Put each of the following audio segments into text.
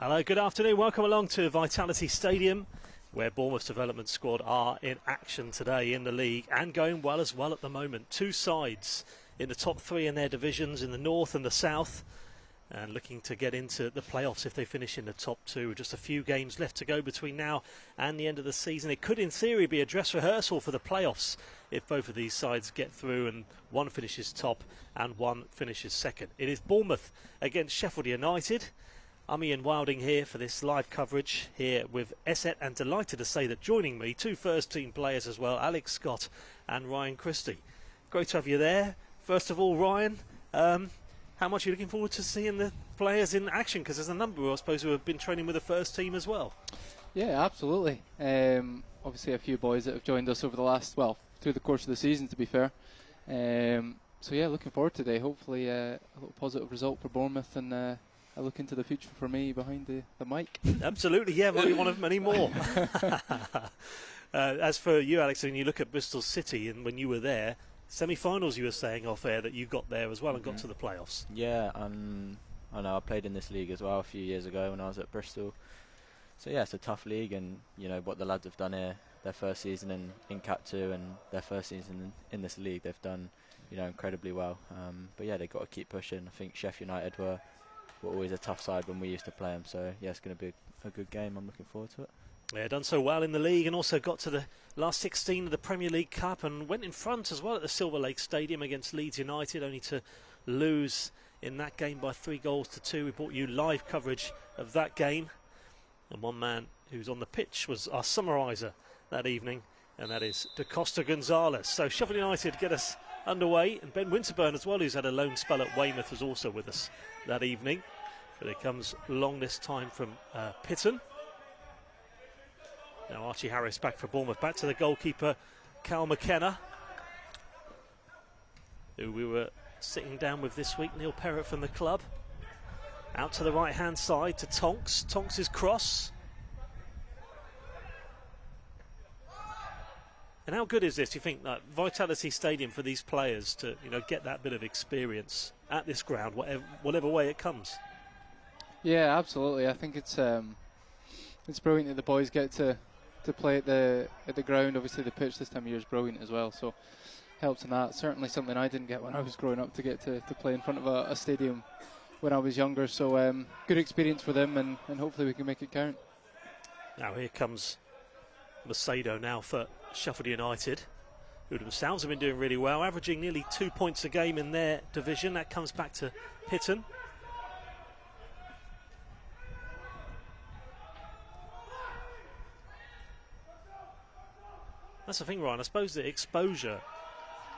Hello, good afternoon. Welcome along to Vitality Stadium, where Bournemouth's development squad are in action today in the league and going well as well at the moment. Two sides in the top three in their divisions in the north and the south, and looking to get into the playoffs if they finish in the top two. Just a few games left to go between now and the end of the season. It could in theory be a dress rehearsal for the playoffs if both of these sides get through and one finishes top and one finishes second. It is Bournemouth against Sheffield United. I'm Ian Wilding here for this live coverage here with Esset, and delighted to say that joining me, two first team players as well, Alex Scott and Ryan Christie. Great to have you there. First of all, Ryan, how much are you looking forward to seeing the players in action? Because there's a number, I suppose, who have been training with the first team as well. Yeah, absolutely. Obviously a few boys that have joined us over the last, through the course of the season, to be fair. So yeah, looking forward today. Hopefully a little positive result for Bournemouth, and I look into the future for me behind the mic. Absolutely, yeah, might be one of many more. As for you, Alex, when you look at Bristol City, and when you were there, semi-finals, you were saying off air that you got there as well and got to the playoffs. Yeah, I know I played in this league as well a few years ago when I was at Bristol. So yeah, it's a tough league, and you know what the lads have done here, their first season in Cat 2 and their first season in this league, they've done incredibly well. But yeah, they've got to keep pushing. I think Sheffield United were always a tough side when we used to play them. So yeah, it's going to be a good game. I'm looking forward to it. Yeah, done so well in the league, and also got to the last 16 of the Premier League Cup, and went in front as well at the Silver Lake Stadium against Leeds United, only to lose in that game by 3-2. We brought you live coverage of that game, and one man who's on the pitch was our summariser that evening, and that is Da Costa Gonzalez. So Sheffield United get us underway, and Ben Winterburn as well, who's had a loan spell at Weymouth, was also with us that evening. But it comes long this time from Pitton. Now Archie Harris back for Bournemouth, back to the goalkeeper Cal McKenna, who we were sitting down with this week, Neil Perrott from the club. Out to the right hand side to Tonks. Tonks' cross. And how good is this, do you think, that Vitality Stadium for these players to get that bit of experience at this ground, whatever way it comes? Yeah, absolutely. I think it's brilliant that the boys get to play at the ground. Obviously the pitch this time of year is brilliant as well, so helps in that. Certainly something I didn't get when I was growing up, to get to play in front of a stadium when I was younger. So good experience for them, and hopefully we can make it count. Now here comes Macedo now for Sheffield United, who themselves have been doing really well, averaging nearly 2 points a game in their division. That comes back to Pitton. That's the thing, Ryan. I suppose the exposure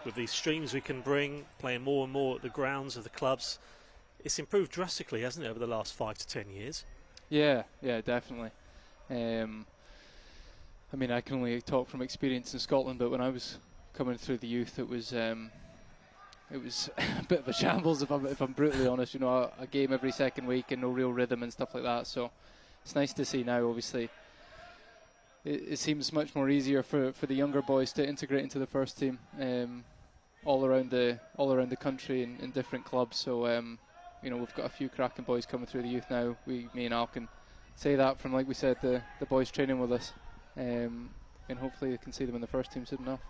with these streams we can bring, playing more and more at the grounds of the clubs, it's improved drastically, hasn't it, over the last 5 to 10 years? Yeah, definitely. I mean, I can only talk from experience in Scotland, but when I was coming through the youth, it was a bit of a shambles, if I'm brutally honest. A game every second week and no real rhythm and stuff like that. So it's nice to see now. Obviously, it seems much more easier for the younger boys to integrate into the first team, all around the country in different clubs. So we've got a few cracking boys coming through the youth now. Me and Al can say that from, like we said, the boys training with us. And hopefully you can see them in the first team soon enough.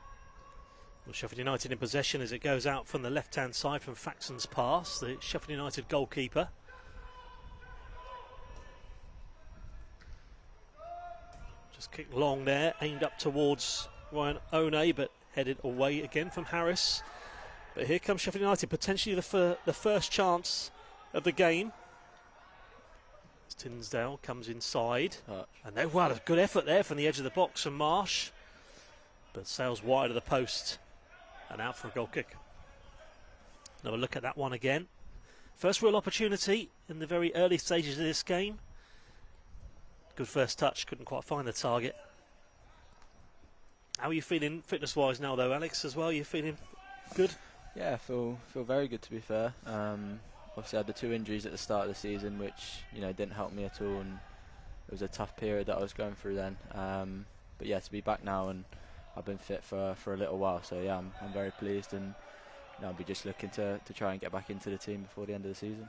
Well, Sheffield United in possession as it goes out from the left hand side from Faxon's pass, the Sheffield United goalkeeper. Just kicked long there, aimed up towards Ryan One, but headed away again from Harris. But here comes Sheffield United, potentially the first chance of the game. Tinsdale comes inside, and a good effort there from the edge of the box from Marsh, but sails wide of the post and out for a goal kick. Another look at that one again. First real opportunity in the very early stages of this game. Good first touch, couldn't quite find the target. How are you feeling fitness wise now though, Alex, as well? You feeling good? Yeah, I feel very good, to be fair. Obviously I had the 2 injuries at the start of the season, which didn't help me at all, and it was a tough period that I was going through then. But yeah, to be back now, and I've been fit for a little while, so yeah, I'm very pleased, and I'll be just looking to try and get back into the team before the end of the season.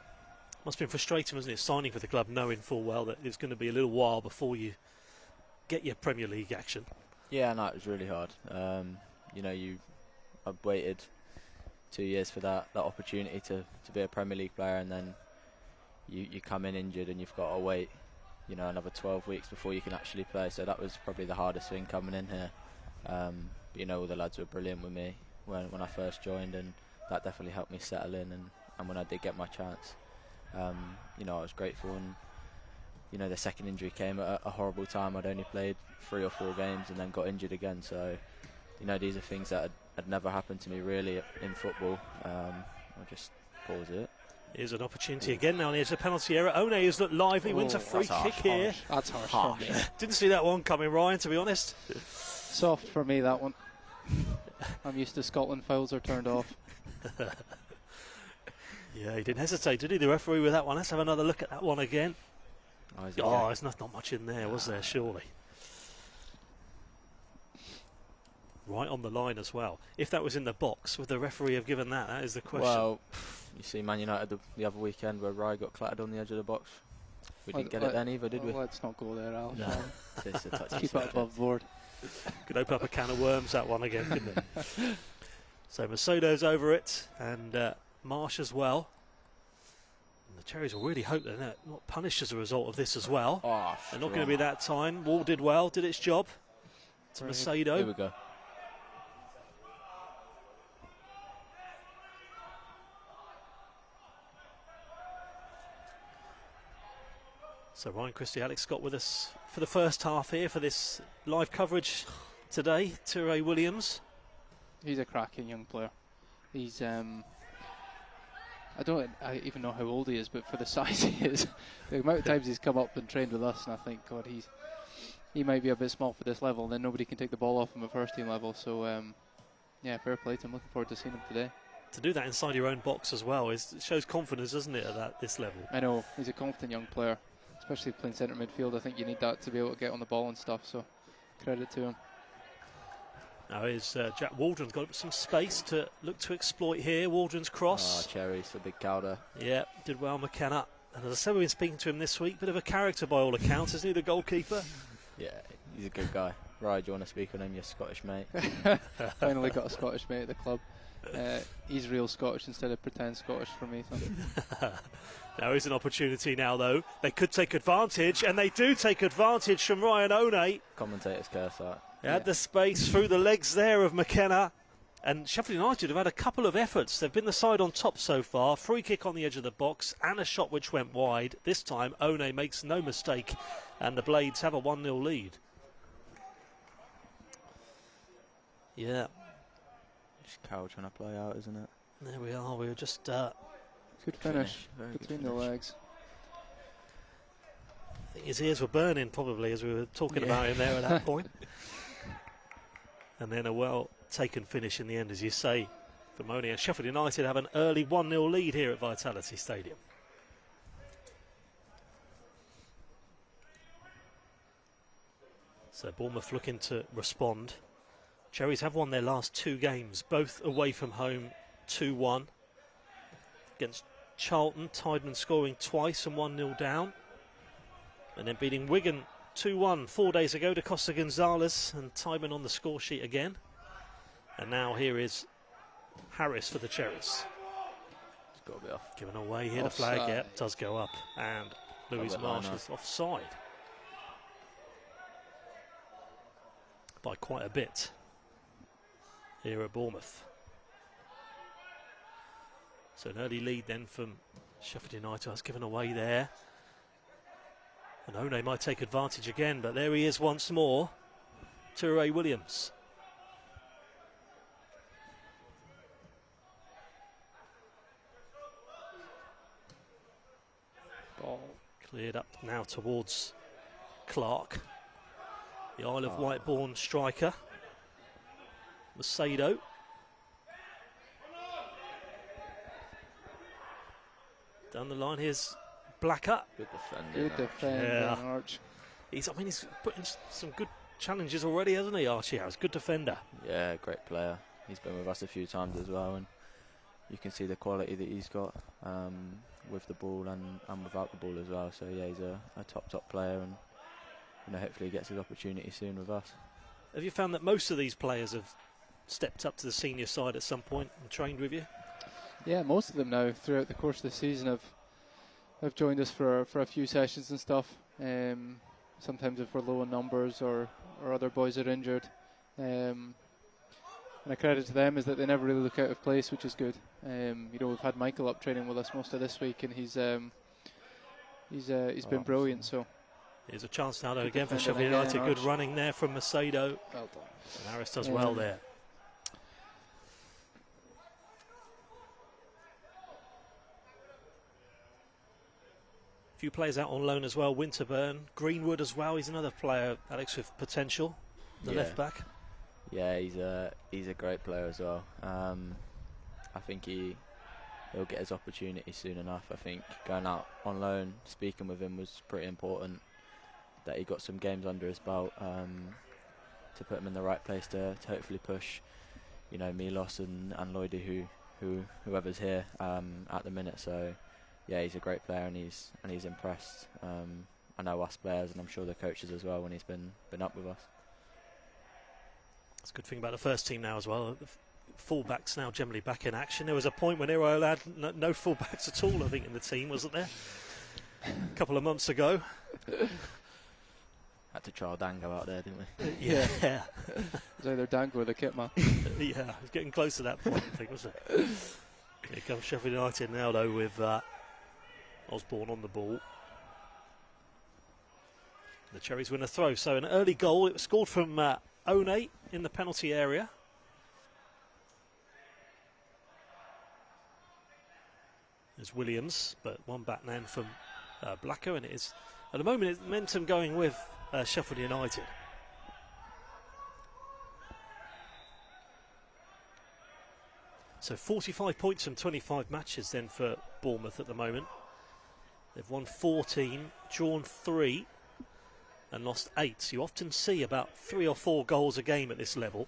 Must have been frustrating, wasn't it, signing for the club, knowing full well that it's going to be a little while before you get your Premier League action. Yeah, no, it was really hard. I've waited 2 years for that opportunity to be a Premier League player, and then you come in injured and you've got to wait, another 12 weeks before you can actually play. So that was probably the hardest thing coming in here. All the lads were brilliant with me when I first joined, and that definitely helped me settle in. And when I did get my chance, I was grateful. And the second injury came at a horrible time. I'd only played 3 or 4 games and then got injured again. So, these are things that had never happened to me really in football. I'll just pause it. Here's an opportunity again now on the edge of the penalty area. One has looked lively, wins a free kick here. That's harsh. Didn't see that one coming, Ryan, to be honest. Soft for me, that one. I'm used to Scotland fouls are turned off. Yeah, he didn't hesitate, did he, the referee, with that one? Let's have another look at that one again. There's not much in there, was there, surely? Right on the line as well. If that was in the box, would the referee have given that? That is the question. Well, you see Man United the other weekend where Rye got clattered on the edge of the box. We didn't get it then either, did we? Let's not go there, Al. No. Keep it above board. Could open up a can of worms, that one again, couldn't it? So Macedo's over it, and Marsh as well. And the Cherries will really hope they're not punished as a result of this as well. They're not going to be that time. Wall did well, did its job. To Macedo. Here we go. So Ryan Christie, Alex Scott with us for the first half here for this live coverage today. Ture Williams. He's a cracking young player. He's I don't even know how old he is, but for the size he is, the amount of times he's come up and trained with us, and I think, God, he might be a bit small for this level, and then nobody can take the ball off him at first team level. So yeah, fair play to him. Looking forward to seeing him today. To do that inside your own box as well, it shows confidence, doesn't it, at this level? I know, he's a confident young player, especially playing centre midfield. I think you need that to be able to get on the ball and stuff, so credit to him. Now here's Jack Waldron's got some space to look to exploit here. Waldron's cross. Cherries for big Calder. Yeah, did well, McKenna. And as I said, we've been speaking to him this week. Bit of a character by all accounts, isn't he, the goalkeeper? Yeah, he's a good guy. Right, do you want to speak on him, your Scottish mate? Finally got a Scottish mate at the club. He's real Scottish instead of pretend Scottish for me. So. Now is an opportunity now, though. They could take advantage, and they do take advantage from Ryan One. Commentators curse that. They had the space through the legs there of McKenna. And Sheffield United have had a couple of efforts. They've been the side on top so far. Free kick on the edge of the box and a shot which went wide. This time, One makes no mistake, and the Blades have a 1-0 lead. Yeah. Just Carroll trying to play out, isn't it? There we are. We were just... good finish between the legs. I think his ears were burning probably as we were talking about him there at that point. And then a well-taken finish in the end, as you say, for Moni. And Sheffield United have an early 1-0 lead here at Vitality Stadium. So Bournemouth looking to respond. Cherries have won their last 2 games, both away from home, 2-1. Against Charlton, Tideman scoring twice and 1-0 down. And then beating Wigan 2-1 4 days ago to Costa Gonzalez, and Tideman on the score sheet again. And now here is Harris for the Cherries. It's got to be off. Given away here, Offside. the flag, yep, does go up. And Louis Marsh is offside. By quite a bit here at Bournemouth. So an early lead then from Sheffield United. That's given away there. And One might take advantage again, but there he is once more. Ture Williams. Ball Cleared up now towards Clark. The Isle of Wight born striker. Macedo. Down the line, here's Blacker. Good defending. good defending, Yeah. Arch. He's put in some good challenges already, hasn't he, Archie Harris? Good defender. Yeah, great player. He's been with us a few times as well, and you can see the quality that he's got. with the ball and without the ball as well. So yeah, he's a top player, and hopefully he gets his opportunity soon with us. Have you found that most of these players have stepped up to the senior side at some point and trained with you? Yeah, most of them now throughout the course of the season have joined us for a few sessions and stuff. Sometimes if we're low in numbers or other boys are injured. And a credit to them is that they never really look out of place, which is good. We've had Michael up training with us most of this week, and he's been brilliant. So here's a chance now though again for Sheffield United. Good running there from Macedo. Well done. And Harris does well there. Few players out on loan as well. Winterburn, Greenwood as well. He's another player, Alex, with potential. The left back. Yeah, he's a great player as well. I think he'll get his opportunity soon enough. I think going out on loan, speaking with him was pretty important. That he got some games under his belt to put him in the right place to hopefully push, Milos and Lloydie, whoever's here at the minute. So yeah, he's a great player, and he's impressed. I know us players, and I'm sure the coaches as well when he's been up with us. That's a good thing about the first team now as well. The full-backs now generally back in action. There was a point when Irol had no full-backs at all, I think, in the team, wasn't there? A couple of months ago. Had to trial Dango out there, didn't we? Yeah. It was either Dango or the kit man. Yeah, it was getting close to that point, I think, wasn't it? Here comes Sheffield United now, though, with Osborne on the ball. The Cherries win a throw. So an early goal. It was scored from One in the penalty area. There's Williams, but one back man from Blacko, and it is at the moment it's momentum going with Sheffield United. So 45 points from 25 matches then for Bournemouth at the moment. They've won 14, drawn 3 and lost 8. So you often see about 3 or 4 goals a game at this level.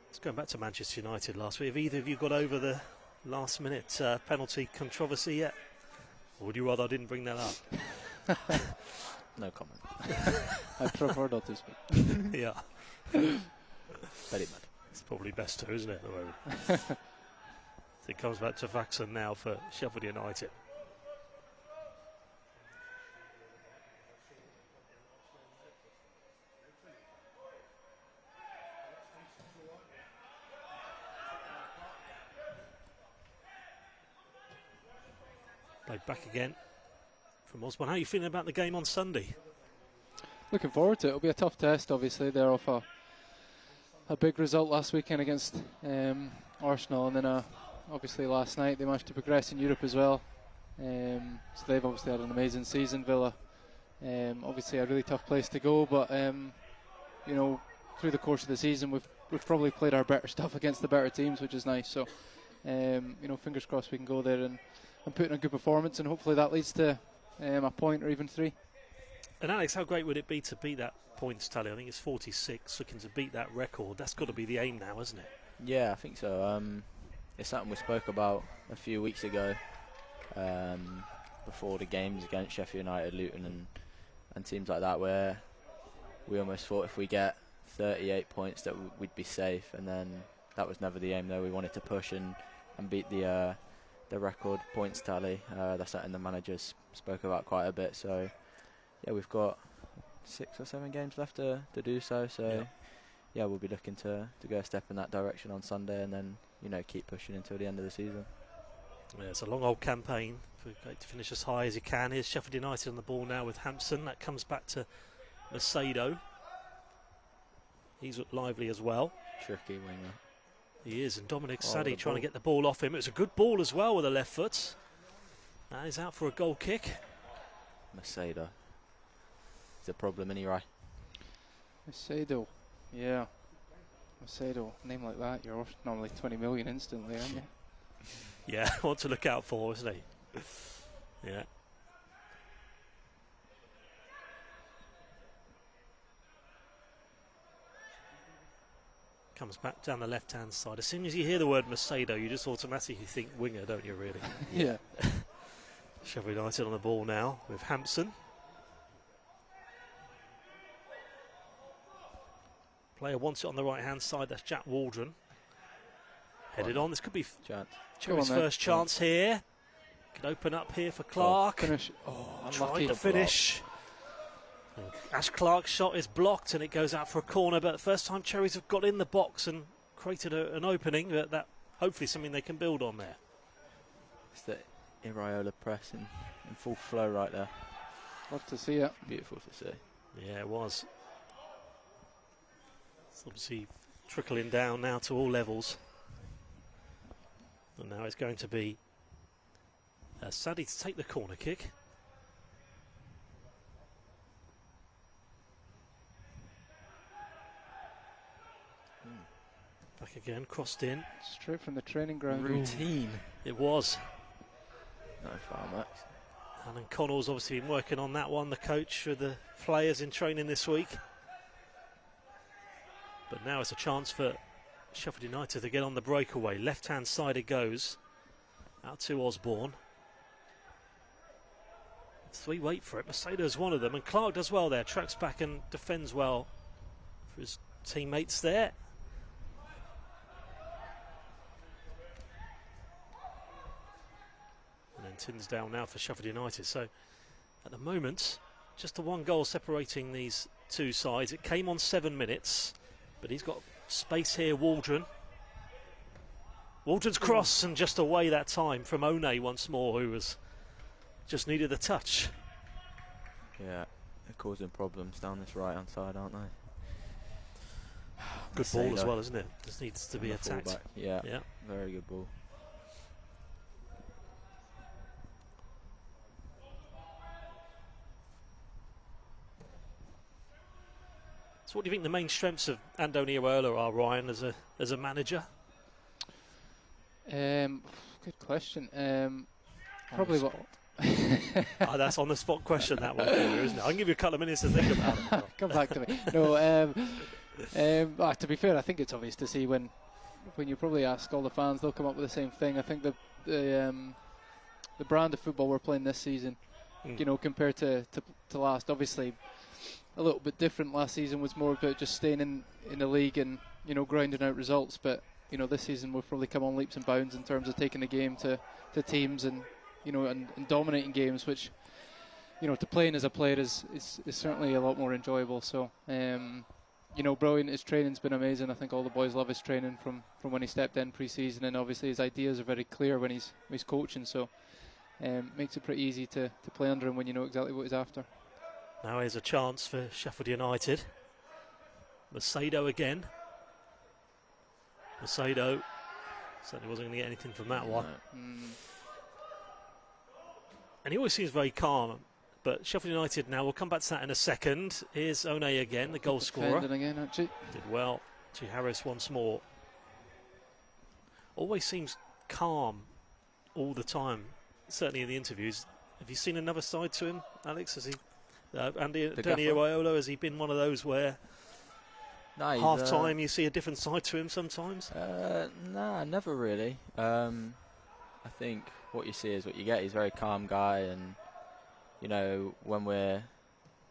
Let's go back to Manchester United last week. Have either of you got over the last minute penalty controversy yet? Or would you rather I didn't bring that up? No comment. I prefer not to speak. Yeah. Very mad. It's probably best to, isn't it, at the moment? So it comes back to Vaxon now for Sheffield United. Played back again from Osborne. How are you feeling about the game on Sunday? Looking forward to it. It'll be a tough test, obviously. They're off a big result last weekend against Arsenal, and then obviously last night they managed to progress in Europe as well. So they've obviously had an amazing season, Villa. Obviously a really tough place to go, but through the course of the season we've probably played our better stuff against the better teams, which is nice. So fingers crossed we can go there and put in a good performance, and hopefully that leads to a point or even 3. And Alex, how great would it be to beat that points tally? I think it's 46, looking to beat that record. That's got to be the aim now, isn't it? Yeah, I think so. It's something we spoke about a few weeks ago before the games against Sheffield United, Luton and teams like that, where we almost thought if we get 38 points that we'd be safe, and then that was never the aim though. We wanted to push and beat the record points tally. That's something the managers spoke about quite a bit. So yeah, we've got 6 or 7 games left to do so. So yeah, we'll be looking to go a step in that direction on Sunday, and then keep pushing until the end of the season. Yeah, it's a long old campaign. Great to finish as high as you can. Here's Sheffield United on the ball now with Hampson. That comes back to Macedo. He's lively as well. Tricky winger. He is, and Dominic Sadie trying to get the ball off him. It was a good ball as well with a left foot. That is out for a goal kick. Macedo. It's a problem, isn't he, Rai? Macedo, yeah. Macedo, name like that, you're normally 20 million instantly, aren't you? Yeah, one to look out for, isn't he? Yeah. comes back down the left-hand side. As soon as you hear the word Macedo, you just automatically think winger, don't you, really? Yeah. Sheffield United on the ball now with Hampson. Player wants it on the right-hand side. That's Jack Waldron. Headed on. This could be Cherry's first chance here. Could open up here for Clark. Finish. Trying to finish. Ash Clark's shot is blocked and it goes out for a corner, but first time Cherries have got in the box and created an opening, but that hopefully something they can build on there. It's the Iraola press in full flow right there. Love to see it. Beautiful to see. Yeah, it was. It's obviously trickling down now to all levels. And now it's going to be Sadie to take the corner kick. Back again, crossed in. Straight from the training ground. Routine. It was. No foul, Max. Alan Connell's obviously been working on that one, the coach with the players in training this week. But now it's a chance for Sheffield United to get on the breakaway. Left-hand side it goes. Out to Osborne. Three wait for it. Macedo's one of them, and Clark does well there. Tracks back and defends well for his teammates there. And then Tinsdale now for Sheffield United. So at the moment, just the one goal separating these two sides. It came on 7 minutes, but he's got space here, Waldron. Waldron's cross and just away that time from One once more, who was just needed a touch. Yeah, they're causing problems down this right-hand side, aren't they? Good ball as well, isn't it? Just needs to be attacked. Yeah, very good ball. So what do you think the main strengths of Andoni Iraola are, Ryan, as a manager? Good question. Probably what... That's on the spot question, that one for you, isn't it? I can give you a couple of minutes to think about it. Come back to me. No, to be fair, I think it's obvious to see when you probably ask all the fans, they'll come up with the same thing. I think the brand of football we're playing this season, you know, compared to last, obviously a little bit different. Last season was more about just staying in the league and, you know, grinding out results. But, you know, this season we've probably come on leaps and bounds in terms of taking the game to teams and, you know, and dominating games, which, you know, to playing as a player is certainly a lot more enjoyable. So, you know, brilliant. His training's been amazing. I think all the boys love his training from when he stepped in pre-season, and obviously his ideas are very clear when he's coaching. So, makes it pretty easy to play under him when you know exactly what he's after. Now here's a chance for Sheffield United. Macedo again. Macedo certainly wasn't going to get anything from that one. And he always seems very calm. But Sheffield United now, we'll come back to that in a second. Here's One again, the goal scorer. Again, actually. Did well to Harris once more. Always seems calm all the time, certainly in the interviews. Have you seen another side to him, Alex? Has he, Andoni Iraola, has he been one of those where half time you see a different side to him sometimes? Nah, never really. I think what you see is what you get. He's a very calm guy, and you know, when we're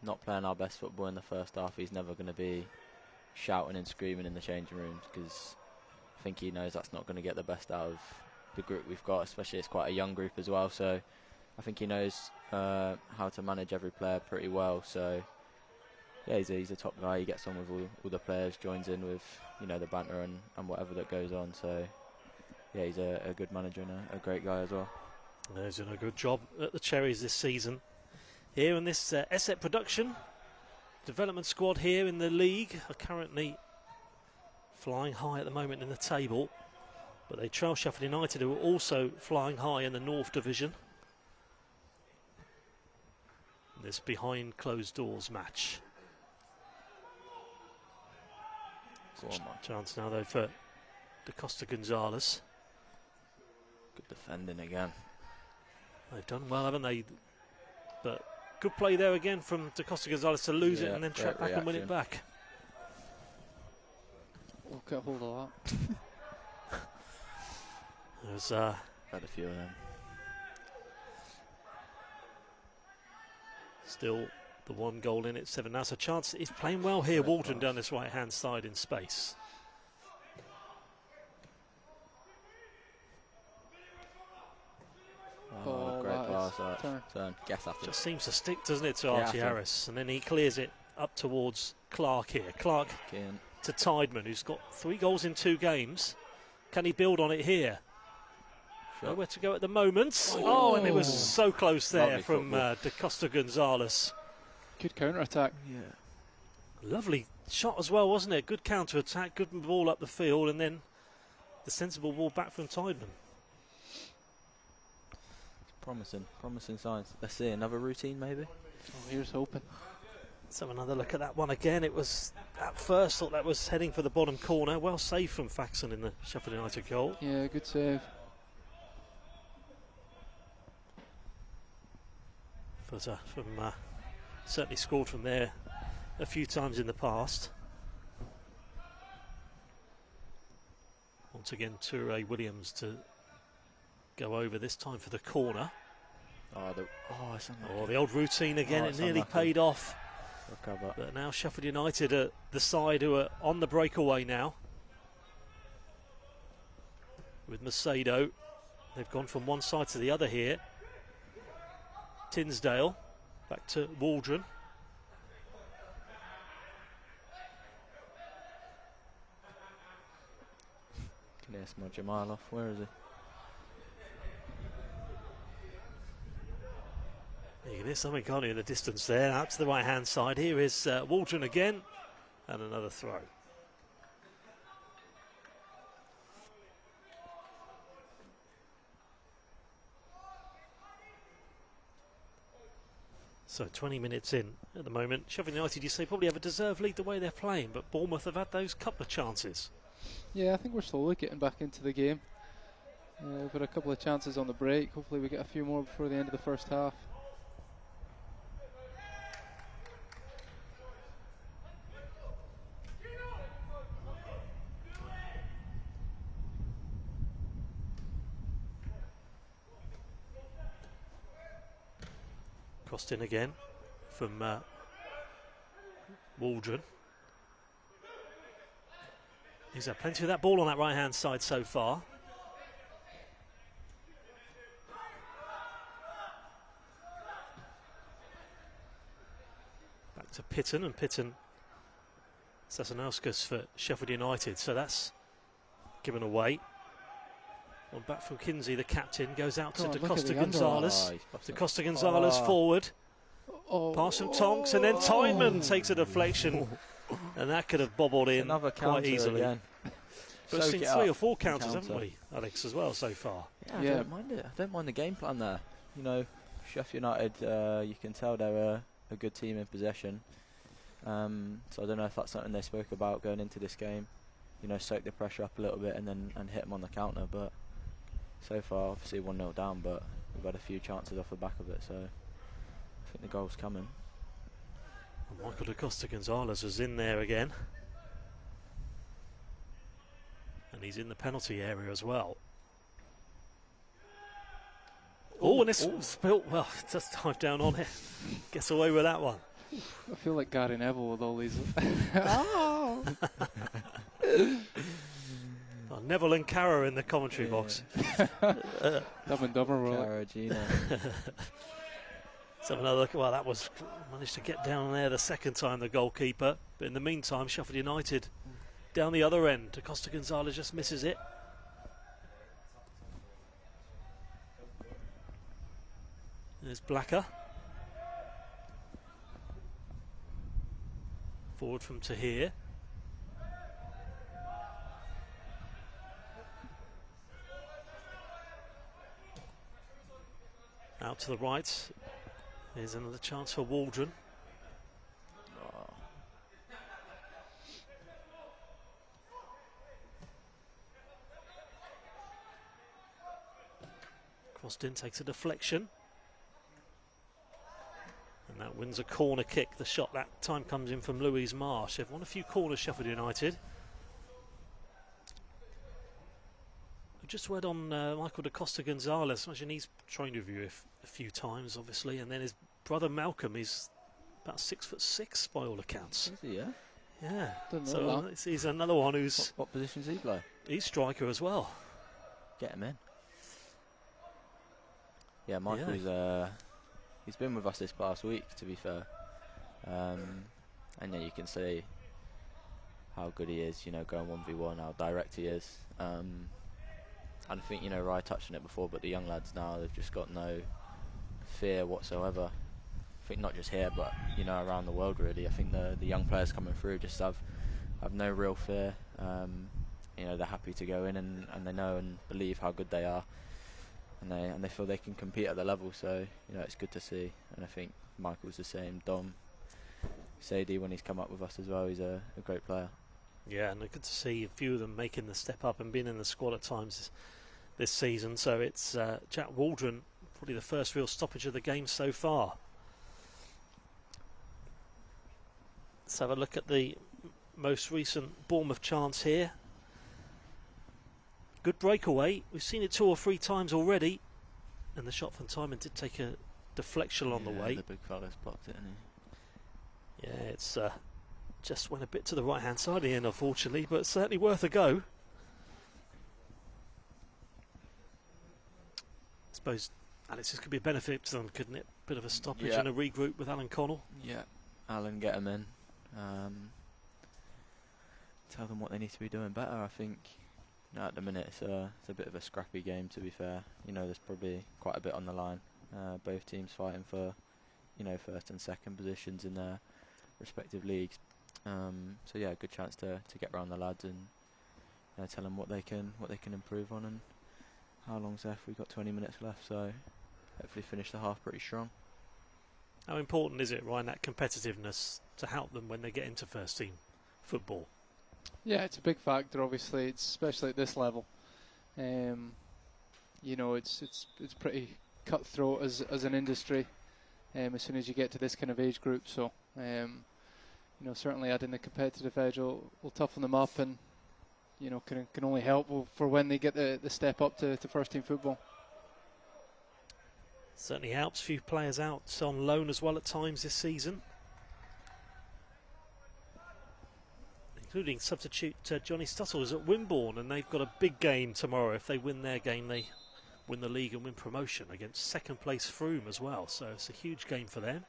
not playing our best football in the first half, he's never going to be shouting and screaming in the changing rooms, because I think he knows that's not going to get the best out of the group we've got, especially it's quite a young group as well. So I think he knows how to manage every player pretty well. So yeah, he's a top guy. He gets on with all the players, joins in with, you know, the banter and whatever that goes on. So yeah, he's a good manager and a great guy as well. He's done a good job at the Cherries this season. Here in this Esset production, development squad here in the league are currently flying high at the moment in the table, but they trail Sheffield United, who are also flying high in the North Division. This behind closed doors match. Chance now though for Da Costa Gonzalez. Good defending again. They've done well, haven't they? But good play there again from Da Costa Gonzalez to lose it and then track back and win it back. We'll get hold of that. There's Had a few of them. still the 1 goal in it, 7. That's a chance. He's playing well here, Waldron, down this right-hand side in space. Oh, great pass. Turn. Guess after. Just seems to stick, doesn't it, to Archie Harris? And then he clears it up towards Clark here. Clark to Tideman, who's got 3 goals in 2 games. Can he build on it here? Nowhere to go at the moment. Oh, and it was so close there. Lovely from Da Costa Gonzalez. Good counter-attack. Yeah. Lovely shot as well, wasn't it? Good counter-attack, good ball up the field, and then the sensible ball back from Tideman. Promising signs. Let's see, another routine maybe? Oh, here's hoping. Let's have another look at that one again. It was, at first, thought that was heading for the bottom corner. Well saved from Faxon in the Sheffield United goal. Yeah, good save. Footer from, certainly scored from there a few times in the past. Once again, Toure Williams to go over, this time for the corner. The old routine again. It nearly paid off. Recover. But now Sheffield United are the side who are on the breakaway now. With Macedo. They've gone from one side to the other here. Tinsdale back to Waldron. Can he smudge a mile off? Where is he? You can hear something, can't you, in the distance there. Out to the right-hand side. Here is Waldron again. And another throw. So 20 minutes in at the moment. Sheffield United, you say, probably have a deserved lead the way they're playing, but Bournemouth have had those couple of chances. Yeah, I think we're slowly getting back into the game. We've got a couple of chances on the break. Hopefully we get a few more before the end of the first half. Crossed in again from Waldron. He's had plenty of that ball on that right-hand side so far. Back to Pitton, and Pitton, Sasanauskas for Sheffield United, so that's given away. One back from Kinsey, the captain, goes out to Da Costa Gonzalez. Da Costa Gonzalez forward. Pass from Tonks, and then Tideman takes a deflection, and that could have bobbled in quite easily. Again. But we've seen 3 or 4 counters, haven't we, Alex, as well so far? Yeah, I don't mind it. I don't mind the game plan there. You know, Sheffield United, you can tell they're a good team in possession. So I don't know if that's something they spoke about going into this game. You know, soak the pressure up a little bit and hit them on the counter, but so far, obviously 1-0 down, but we've had a few chances off the back of it, so I think the goal's coming. And Michael Da Costa Gonzalez was in there again. And he's in the penalty area as well. And this spilt, well, just dive down on it. Gets away with that one. I feel like Gary Neville with all these. Neville and Carra in the commentary box. Dumb and Dumber. Carra, Gina. Let's have another look. Well, that was managed to get down there the second time, the goalkeeper. But in the meantime, Sheffield United down the other end. Da Costa Gonzalez just misses it. There's Blacker. Forward from Tahir. Out to the right. There's another chance for Waldron. Crossed in, takes a deflection. And that wins a corner kick. The shot that time comes in from Louise Marsh. They've won a few corners, Sheffield United. just read on Michael da Costa Gonzalez. Imagine he's trained with you a few times, obviously, and then his brother Malcolm is about 6'6" by all accounts. Is he? Yeah. Yeah. Don't know So he's another one who's What position does he play? he's striker as well. Get him in. Yeah, Michael's he's been with us this past week, to be fair, and yeah, you can see how good he is. You know, going 1v1, how direct he is. And I think, you know, Ryan touched on it before, but the young lads now, they've just got no fear whatsoever. I think not just here, but, you know, around the world really. I think the young players coming through just have no real fear. You know, they're happy to go in, and they know and believe how good they are, and they feel they can compete at the level. So, you know, it's good to see. And I think Michael's the same. Dom, Sadie, when he's come up with us as well, he's a great player. Yeah, and good to see a few of them making the step up and being in the squad at times this season. So it's Jack Waldron, probably the first real stoppage of the game so far. Let's have a look at the most recent Bournemouth chance here. Good breakaway. We've seen it 2 or 3 times already, and the shot from Timon did take a deflection on the way. The big fella's blocked it, hasn't he? Yeah, it's just went a bit to the right hand side of the end, unfortunately, but certainly worth a go. I suppose, Alex, this could be a benefit to them, couldn't it? Bit of a stoppage and a regroup with Alan Connell. Yeah, Alan, get him in. Tell them what they need to be doing better. I think, you know, at the minute it's a bit of a scrappy game, to be fair. You know, there's probably quite a bit on the line. Both teams fighting for, you know, first and second positions in their respective leagues. So yeah, a good chance to get round the lads and tell them what they can improve on, and how long's left. We've got 20 minutes left, so hopefully finish the half pretty strong. How important is it, Ryan, that competitiveness to help them when they get into first team football? Yeah, it's a big factor. Obviously, it's especially at this level. You know, it's pretty cutthroat as an industry. As soon as you get to this kind of age group, so you know, certainly adding the competitive edge will toughen them up, and you know, can only help for when they get the step up to first team football. Certainly helps. Few players out on loan as well at times this season, including substitute Johnny Stuttle is at Wimborne, and they've got a big game tomorrow. If they win their game, they win the league and win promotion against second place Frome as well. So it's a huge game for them.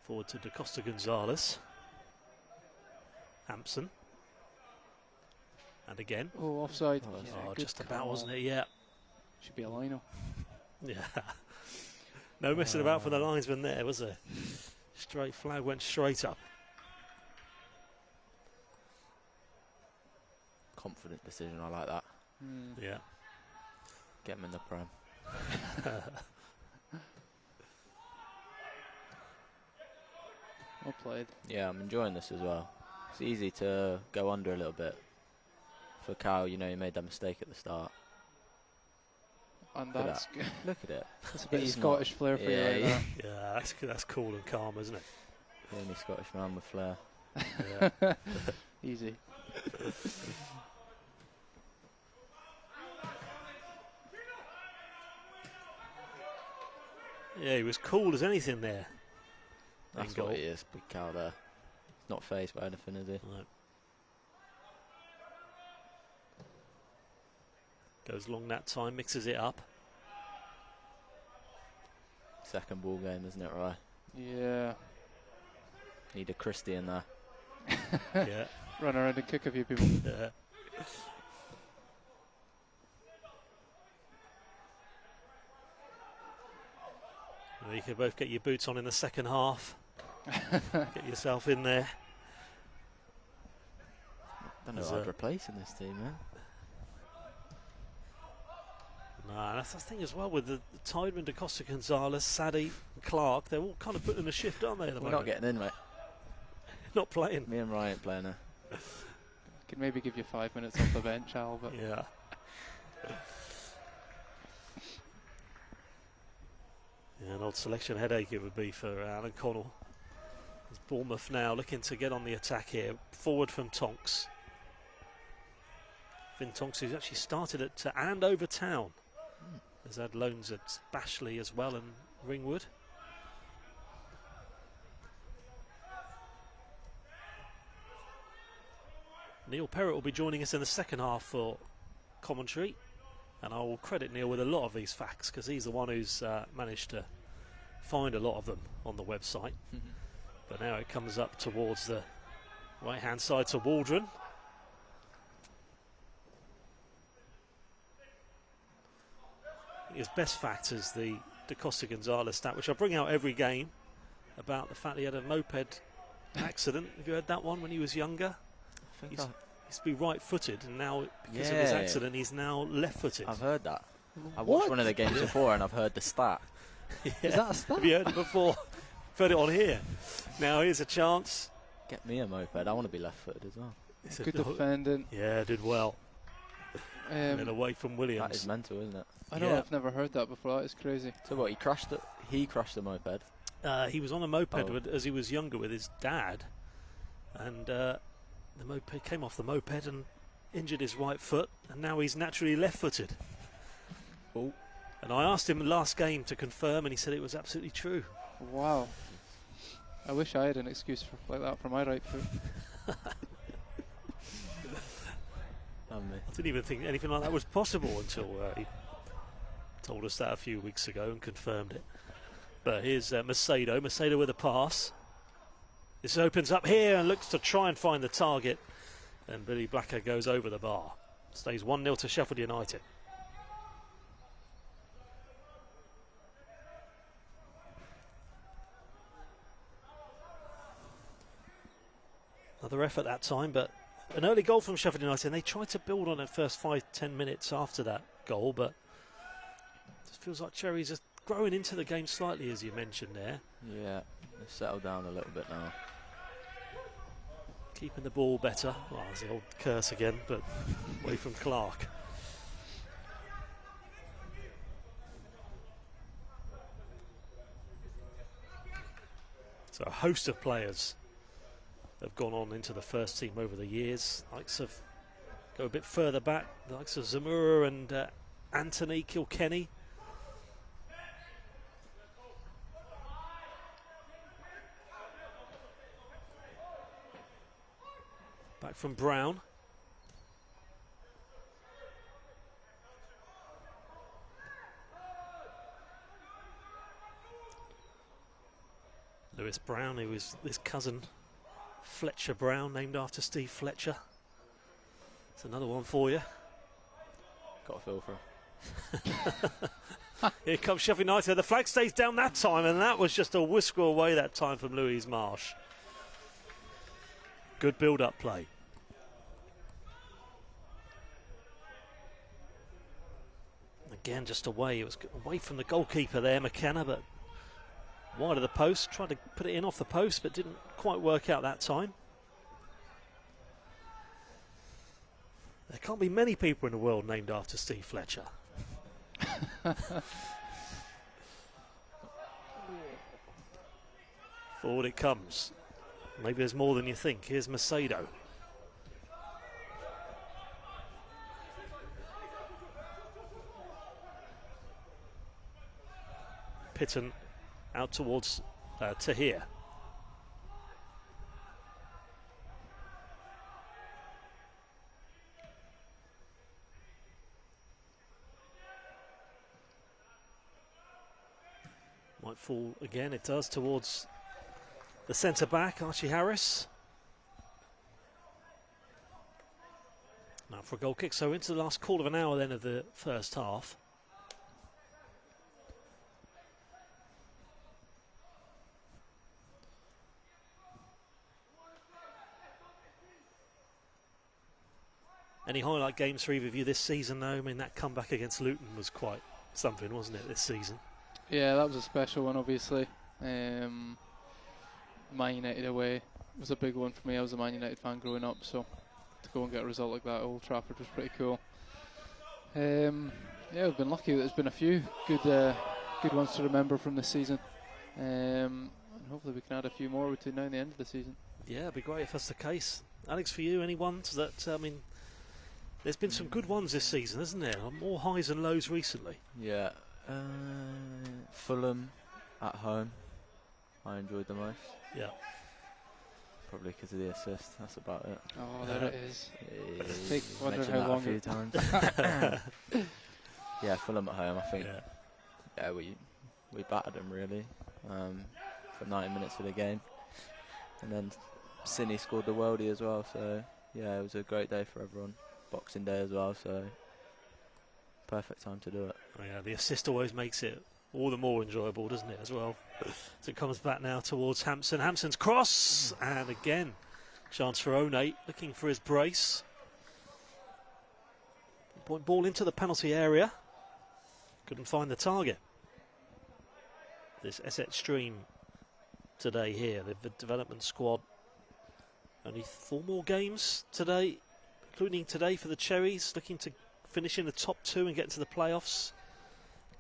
Forward to da Costa Gonzalez. Hampson. And again. Oh, offside. Oh, just about, wasn't it? Yeah. Should be a line-up. Yeah. No messing about for the linesman there, was there? Straight flag went straight up. Confident decision, I like that. Yeah. Get him in the Prem. Well played. Yeah, I'm enjoying this as well. It's easy to go under a little bit. For Cal, you know, he made that mistake at the start. And that's good. Look at it. That's a bit of He's Scottish flair for you right there. Yeah, that's cool and calm, isn't it? The only Scottish man with flair. Yeah. Easy. Yeah, he was cool as anything there. That's what he is, big Cal there. He's not phased by anything, is he? No. Goes long that time, mixes it up. Second ball game, isn't it, right? Yeah. Need a Christie in there. Yeah. Run around and kick a few people. Yeah. Well, you could both get your boots on in the second half. Get yourself in there. Don't know who I'd replace in this team, man. No, that's the thing as well with the Tideman, da Costa Gonzalez, Sadie, and Clark. They're all kind of putting in a shift, aren't they? At the We're moment? not getting in, mate. Not playing. Me and Ryan ain't playing there. Could maybe give you 5 minutes off the bench, Al, but Yeah. Yeah, an old selection headache it would be for Alan Connell. It's Bournemouth now looking to get on the attack here. Forward from Tonks. Finn Tonks, who's actually started at Andover Town. Has had loans at Bashley as well and Ringwood. Neil Perrott will be joining us in the second half for commentary, and I will credit Neil with a lot of these facts because he's the one who's managed to find a lot of them on the website. But now it comes up towards the right hand side to Waldron. His best fact is the Da Costa Gonzalez stat, which I bring out every game, about the fact he had a moped accident. Have you heard that one when he was younger? He used to be right-footed, and now because of his accident, he's now left-footed. I've heard that. I watched one of the games before, and I've heard the stat. Is that a stat? Have you heard it before? I've heard it on here. Now here's a chance. Get me a moped. I want to be left-footed as well. It's Good defending. Yeah, did well. And then away from Williams. That is mental, isn't it? I know, I've never heard that before. That is crazy. So what? He crashed it. He crashed the moped. He was on a moped as he was younger with his dad, and the moped came off the moped and injured his right foot, and now he's naturally left-footed. Oh. And I asked him last game to confirm, and he said it was absolutely true. Wow. I wish I had an excuse like that for my right foot. I didn't even think anything like that was possible until he told us that a few weeks ago and confirmed it. But here's Macedo. Macedo with a pass. This opens up here and looks to try and find the target. And Billy Blacker goes over the bar. Stays 1-0 to Sheffield United. Another effort that time, but an early goal from Sheffield United, and they tried to build on it first 5-10 minutes after that goal, but it just feels like Cherries are growing into the game slightly, as you mentioned there. Yeah, they've settled down a little bit now. Keeping the ball better. Well, there's the old curse again, but away from Clark. So a host of players have gone on into the first team over the years. Likes of go a bit further back. The likes of Zamora and Anthony Kilkenny. Back from Brown. Lewis Brown, who is his cousin Fletcher Brown, named after Steve Fletcher. It's another one for you. Got a feel for him. Here comes Sheffield United. The flag stays down that time, and that was just a whisker away that time from Louise Marsh. Good build-up play. Again, just away. It was away from the goalkeeper there, McKenna, but wide of the post. Tried to put it in off the post, but didn't quite work out that time. There can't be many people in the world named after Steve Fletcher. Forward it comes. Maybe there's more than you think. Here's Macedo. Pitton out towards Tahir. Might fall again, it does, towards the centre-back, Archie Harris. Now for a goal kick, so into the last quarter of an hour then of the first half. Any highlight games for either of you this season, though? I mean, that comeback against Luton was quite something, wasn't it, this season? Yeah, that was a special one, obviously. Man United away was a big one for me. I was a Man United fan growing up, so to go and get a result like that at Old Trafford was pretty cool. Yeah, we've been lucky. There's been a few good ones to remember from this season. and hopefully we can add a few more between now and the end of the season. Yeah, it'd be great if that's the case. Alex, for you, any ones that, I mean, there's been some good ones this season, isn't there? More highs and lows recently. Yeah, Fulham at home, I enjoyed the most. Yeah. Probably because of the assist. That's about it. Oh, there it is. Wonder Mentioned how that long a few times. Yeah, Fulham at home. I think. Yeah, we battered them really for 90 minutes of the game, and then Cine scored the worldie as well. So yeah, it was a great day for everyone. Boxing Day as well. So perfect time to do it. Oh, yeah, the assist always makes it all the more enjoyable, doesn't it, as well? So it comes back now towards Hampson. Hampson's cross, and again, chance for Onate, looking for his brace. Point ball into the penalty area. Couldn't find the target. This Essex stream today here, the development squad. Only 4 more games today, including today for the Cherries, looking to finish in the top 2 and get into the playoffs.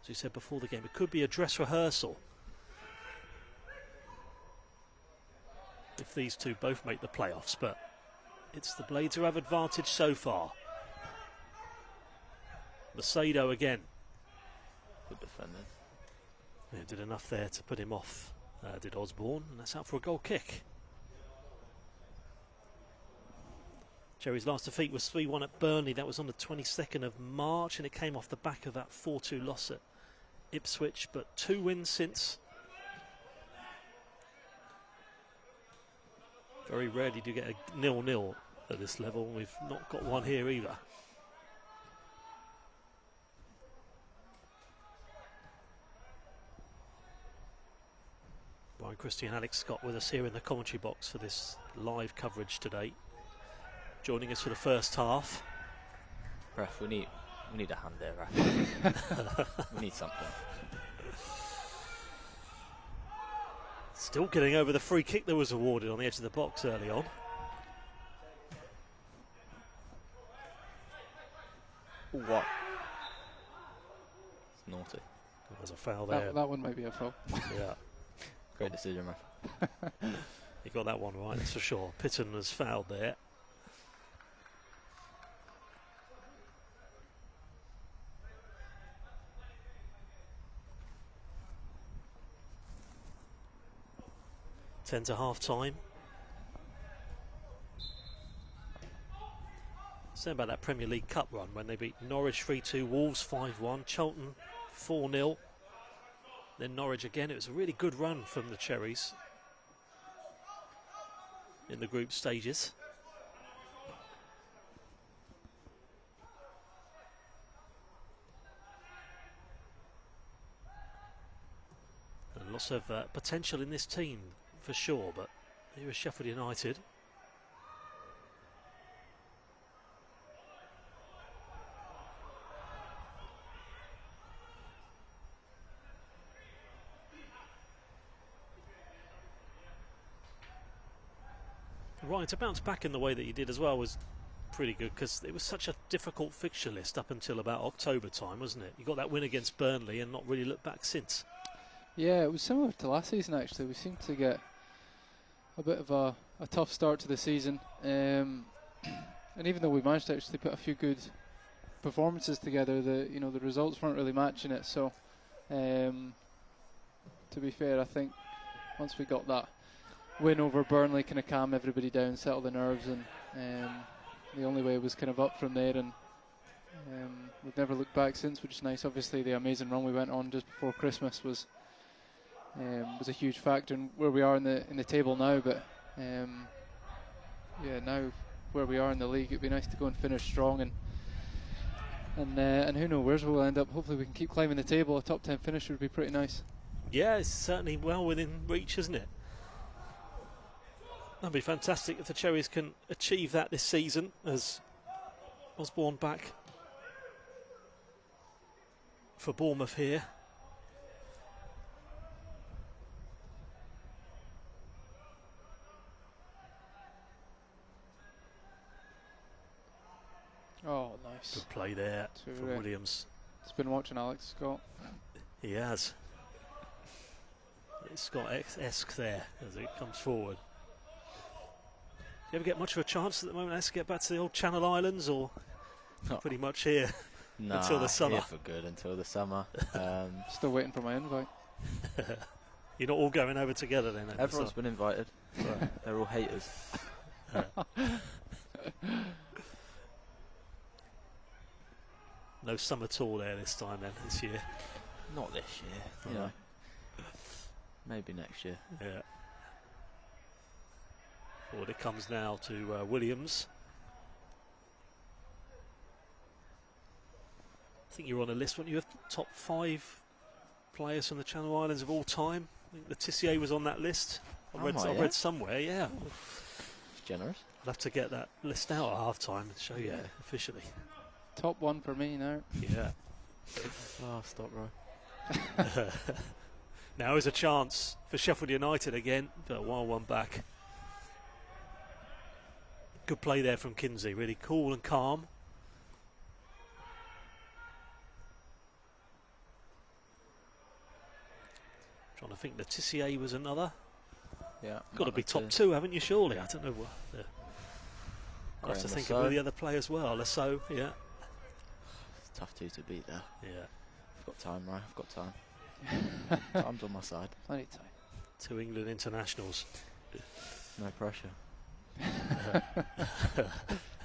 As we said before the game, it could be a dress rehearsal if these two both make the playoffs, but it's the Blades who have advantage so far. Macedo again. Good defending. Yeah, did enough there to put him off, did Osborne, and that's out for a goal kick. Cherry's last defeat was 3-1 at Burnley. That was on the 22nd of March, and it came off the back of that 4-2 loss at Ipswich, but 2 wins since. Very rarely do you get a 0-0 at this level. We've not got one here either. Brian Christie and Alex Scott with us here in the commentary box for this live coverage today. Joining us for the first half. Ref, we need a hand there, Ref. We need something. Still getting over the free kick that was awarded on the edge of the box early on. Ooh, what? It's naughty. There's a foul there. That one might be a foul. Yeah. Great decision, Ref. He got that one right, that's for sure. Pitton has fouled there. Ten to half time. Saying about that Premier League Cup run when they beat Norwich 3-2, Wolves 5-1, Charlton 4-0. Then Norwich again. It was a really good run from the Cherries in the group stages. And lots of potential in this team for sure, but here is Sheffield United. Ryan, to bounce back in the way that you did as well was pretty good, because it was such a difficult fixture list up until about October time, wasn't it? You got that win against Burnley and not really looked back since. Yeah, it was similar to last season actually. We seemed to get a bit of a tough start to the season, and even though we managed to actually put a few good performances together, the results weren't really matching it. So to be fair, I think once we got that win over Burnley, kind of calm everybody down, settle the nerves, and the only way was kind of up from there, and we've never looked back since, which is nice. Obviously the amazing run we went on just before Christmas was a huge factor in where we are in the table now, but yeah, now where we are in the league, it'd be nice to go and finish strong, and who knows where we'll end up. Hopefully we can keep climbing the table. A top 10 finish would be pretty nice. Yeah, it's certainly well within reach, isn't it? That'd be fantastic if the Cherries can achieve that this season, as Osborne back for Bournemouth here. Oh, nice. Good play there from Williams. He's been watching Alex Scott. He has. It's Scott-esque there as it comes forward. Do you ever get much of a chance at the moment, to get back to the old Channel Islands, or pretty much here until the summer? Here for good until the summer. Still waiting for my invite. You're not all going over together then? Everyone's been invited. But they're all haters. No summer tour there this time then, this year? Not this year, you know. Maybe next year. Yeah. Forward it comes now to Williams. I think you're on a list, weren't you, of top 5 players from the Channel Islands of all time? I think Letitia was on that list. I read somewhere, yeah. Generous. I'll have to get that list out at half time and show you officially. Top 1 for me now. Yeah. Oh, stop, Roy. Now is a chance for Sheffield United again, but 1-1 back. Good play there from Kinsey, really cool and calm. Trying to think, Letitia was another. Yeah. Got to be top 2, haven't you, surely? I don't know what. I'll have to think of who the other players were. So, yeah. It's tough to beat there. Yeah. I've got time, right? I've got time. Time's on my side. Plenty of time. 2 England internationals. No pressure.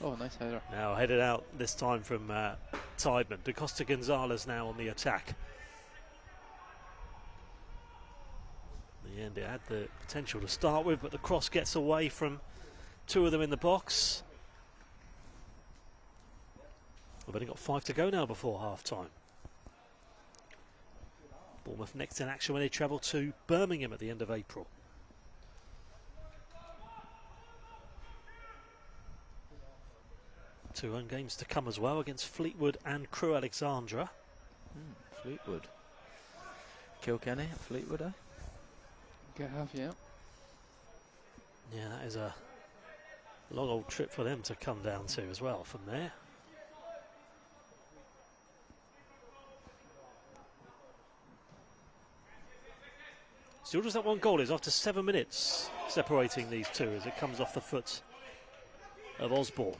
Oh, nice header. Now headed out this time from Tideman. Da Costa Gonzalez now on the attack. In the end, it had the potential to start with, but the cross gets away from 2 of them in the box. We've only got 5 to go now before half-time. Bournemouth next in action when they travel to Birmingham at the end of April. Two home games to come as well against Fleetwood and Crewe Alexandra. Fleetwood. Kilkenny at Fleetwood, eh? Yeah. Yeah, that is a long old trip for them to come down to as well from there. Still just that one goal is after 7 minutes separating these two as it comes off the foot of Osborne.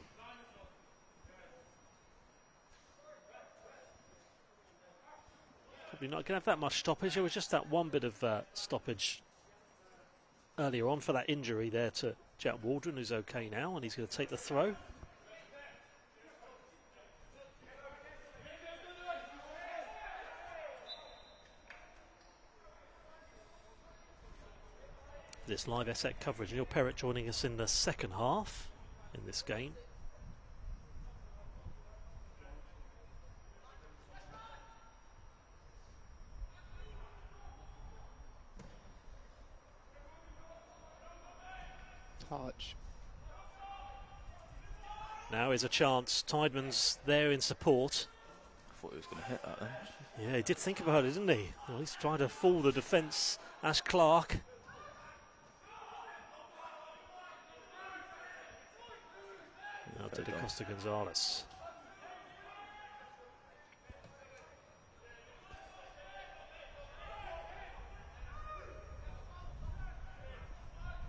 Probably not going to have that much stoppage. There was just that one bit of stoppage earlier on for that injury there to Jack Waldron, who's okay now, and he's going to take the throw. This live SEC coverage. Neil Perrott joining us in the second half in this game. Touch. Now is a chance. Tideman's there in support. I thought he was going to hit that then. Yeah, he did think about it, didn't he? Well, he's trying to fool the defence. Ash Clark. Now to Da Costa Gonzalez.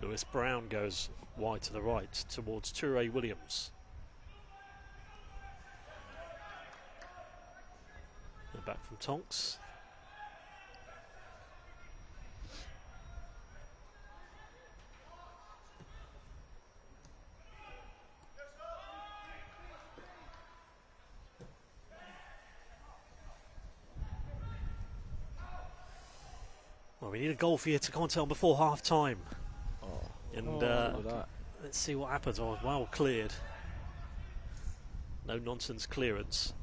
Lewis Brown goes wide to the right towards Toure Williams. And back from Tonks. Well, we need a goal for you to comment on before half time. And let's see what happens. Oh, well cleared. No nonsense clearance.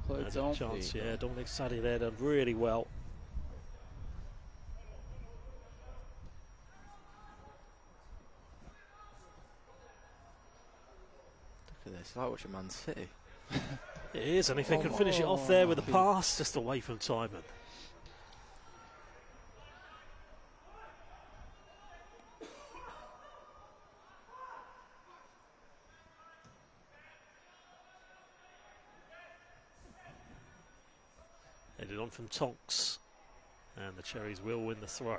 There's a chance, yeah. Dominic Sadie there done really well. Look at this, it's like watching Man City. It is, and if they can finish it off there with a pass, just away from Tideman. Headed Headed on from Tonks, and the Cherries will win the throw.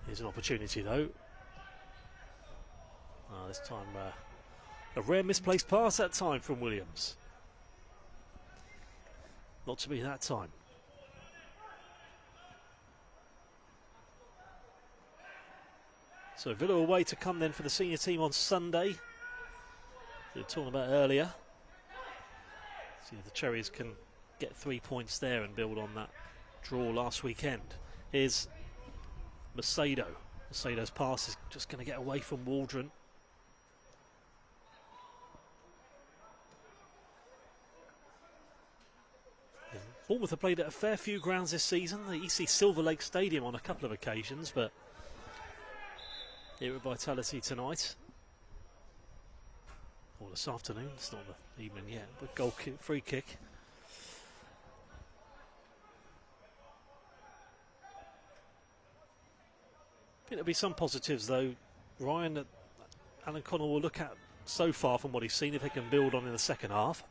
Here's an opportunity though. This time a rare misplaced pass that time from Williams. Not to be that time. So Villa away to come then for the senior team on Sunday. We were talking about earlier. See if the Cherries can get 3 points there and build on that draw last weekend. Here's Macedo. Macedo's pass is just going to get away from Waldron. Bournemouth have played at a fair few grounds this season. The EC Silver Lake Stadium on a couple of occasions, but here at Vitality tonight, or this afternoon, it's not the evening yet, but goal kick, free kick. I think there'll be some positives though, Ryan, that Alan Connell will look at so far from what he's seen, if they can build on in the second half.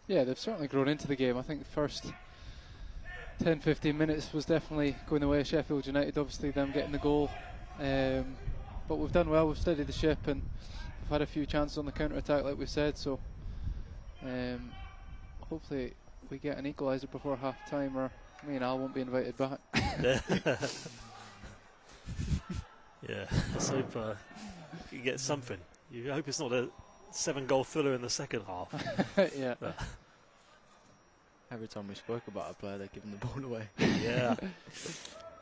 Yeah, they've certainly grown into the game. I think the first 10-15 minutes was definitely going the way of Sheffield United, obviously them getting the goal. But we've done well, we've steadied the ship, and we've had a few chances on the counter-attack like we said, so hopefully we get an equaliser before half-time, or me and Al won't be invited back. Yeah, let's hope you get something. You hope it's not a 7-goal thriller in the second half. Yeah. But every time we spoke about a player, they're giving the ball away. Yeah.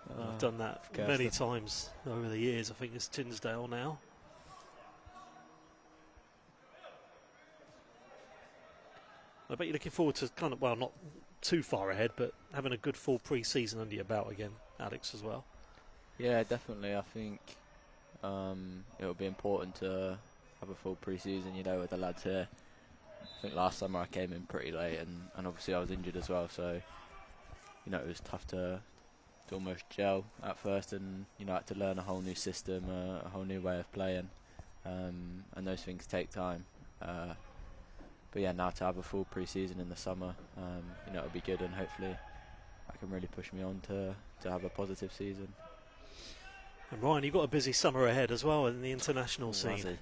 I've done that many times over the years. I think it's Tinsdale now. I bet you're looking forward to kind of, well, not too far ahead, but having a good full pre-season under your belt again, Alex, as well. Yeah, definitely. I think it'll be important to have a full pre-season, you know, with the lads here. I think last summer I came in pretty late, and obviously I was injured as well, so you know it was tough to almost gel at first, and you know I had to learn a whole new system, a whole new way of playing, and those things take time. But yeah, now to have a full pre-season in the summer, you know, it'll be good, and hopefully that can really push me on to have a positive season. And Ryan, you've got a busy summer ahead as well in the international scene.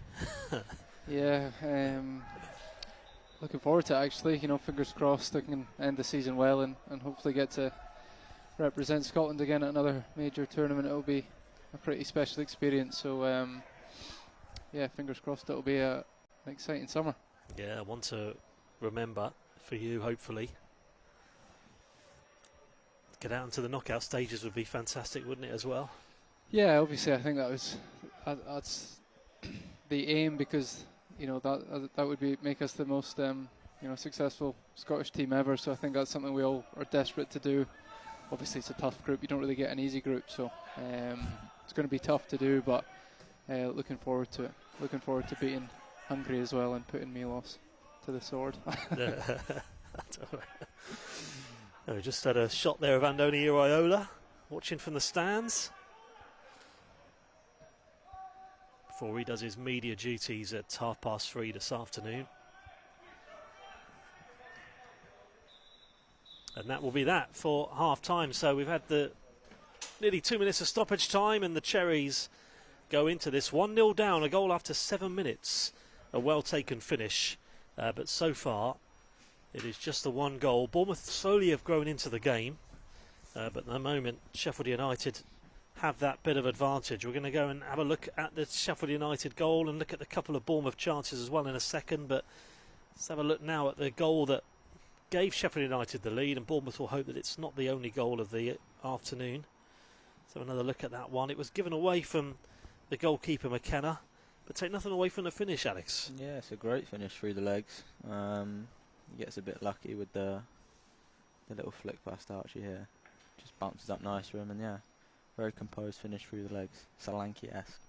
Yeah, looking forward to it actually. You know, fingers crossed I can end the season well and hopefully get to represent Scotland again at another major tournament. It'll be a pretty special experience. So yeah, fingers crossed it'll be an exciting summer. Yeah, one to remember for you, hopefully. Get out into the knockout stages would be fantastic, wouldn't it, as well? Yeah, obviously I think that's the aim, because you know that would make us the most you know, successful Scottish team ever. So I think that's something we all are desperate to do. Obviously it's a tough group, you don't really get an easy group, so it's going to be tough to do, but looking forward to it. Looking forward to beating Hungary as well and putting Milos to the sword. We just had a shot there of Andoni Iraola watching from the stands before he does his media duties at 3:30 this afternoon. And that will be that for half-time. So we've had the nearly 2 minutes of stoppage time, and the Cherries go into this 1-0 down, a goal after 7 minutes. A well-taken finish, but so far it is just the one goal. Bournemouth slowly have grown into the game, but at the moment Sheffield United have that bit of advantage. We're going to go and have a look at the Sheffield United goal and look at the couple of Bournemouth chances as well in a second, but let's have a look now at the goal that gave Sheffield United the lead, and Bournemouth will hope that it's not the only goal of the afternoon. So another look at that one. It was given away from the goalkeeper McKenna, but take nothing away from the finish, Alex. Yeah, it's a great finish through the legs. He gets a bit lucky with the little flick past Archie here. Just bounces up nice for him, and yeah, very composed finish through the legs. Solanke-esque.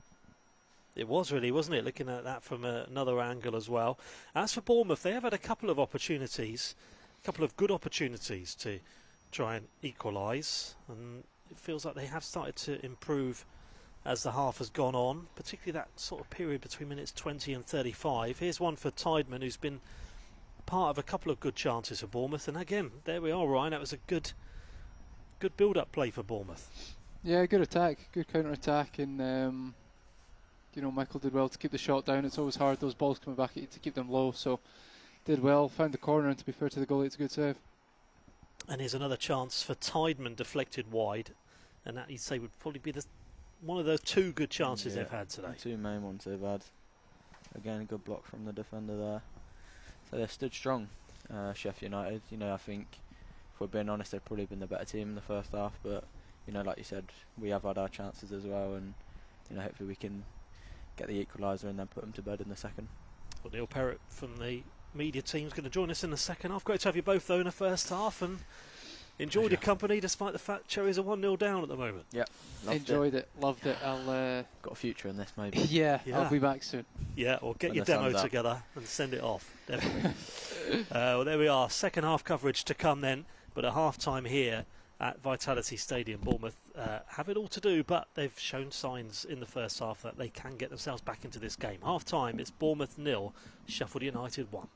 It was really, wasn't it, looking at that from another angle as well. As for Bournemouth, they have had a couple of opportunities, a couple of good opportunities to try and equalise, and it feels like they have started to improve as the half has gone on, particularly that sort of period between minutes 20 and 35. Here's one for Tideman, who's been part of a couple of good chances for Bournemouth, and again, there we are, Ryan. That was a good build-up play for Bournemouth. Yeah, good attack, good counter-attack, and Michael did well to keep the shot down. It's always hard, those balls coming back at you, to keep them low, so did well, found the corner, and to be fair to the goalie, it's a good save. And here's another chance for Tideman, deflected wide, and that you'd say would probably be one of those two good chances they've had today. The two main ones they've had. Again, a good block from the defender there. So they've stood strong, Sheffield United. I think, if we're being honest, they've probably been the better team in the first half, but like you said, we have had our chances as well, and hopefully we can get the equaliser and then put them to bed in the second. Well, Neil Perrott from the media team is going to join us in the second half. Great to have you both though in the first half, and enjoyed your company despite the fact Cherries are 1-0 down at the moment. Yep, enjoyed it, loved it. I'll got a future in this maybe. yeah, I'll be back soon. Yeah, or get When your the demo sun's up. together and send it off. Definitely. Well, there we are. Second half coverage to come then, but at half time here at Vitality Stadium, Bournemouth have it all to do, but they've shown signs in the first half that they can get themselves back into this game. Half time, it's Bournemouth 0, Sheffield United 1.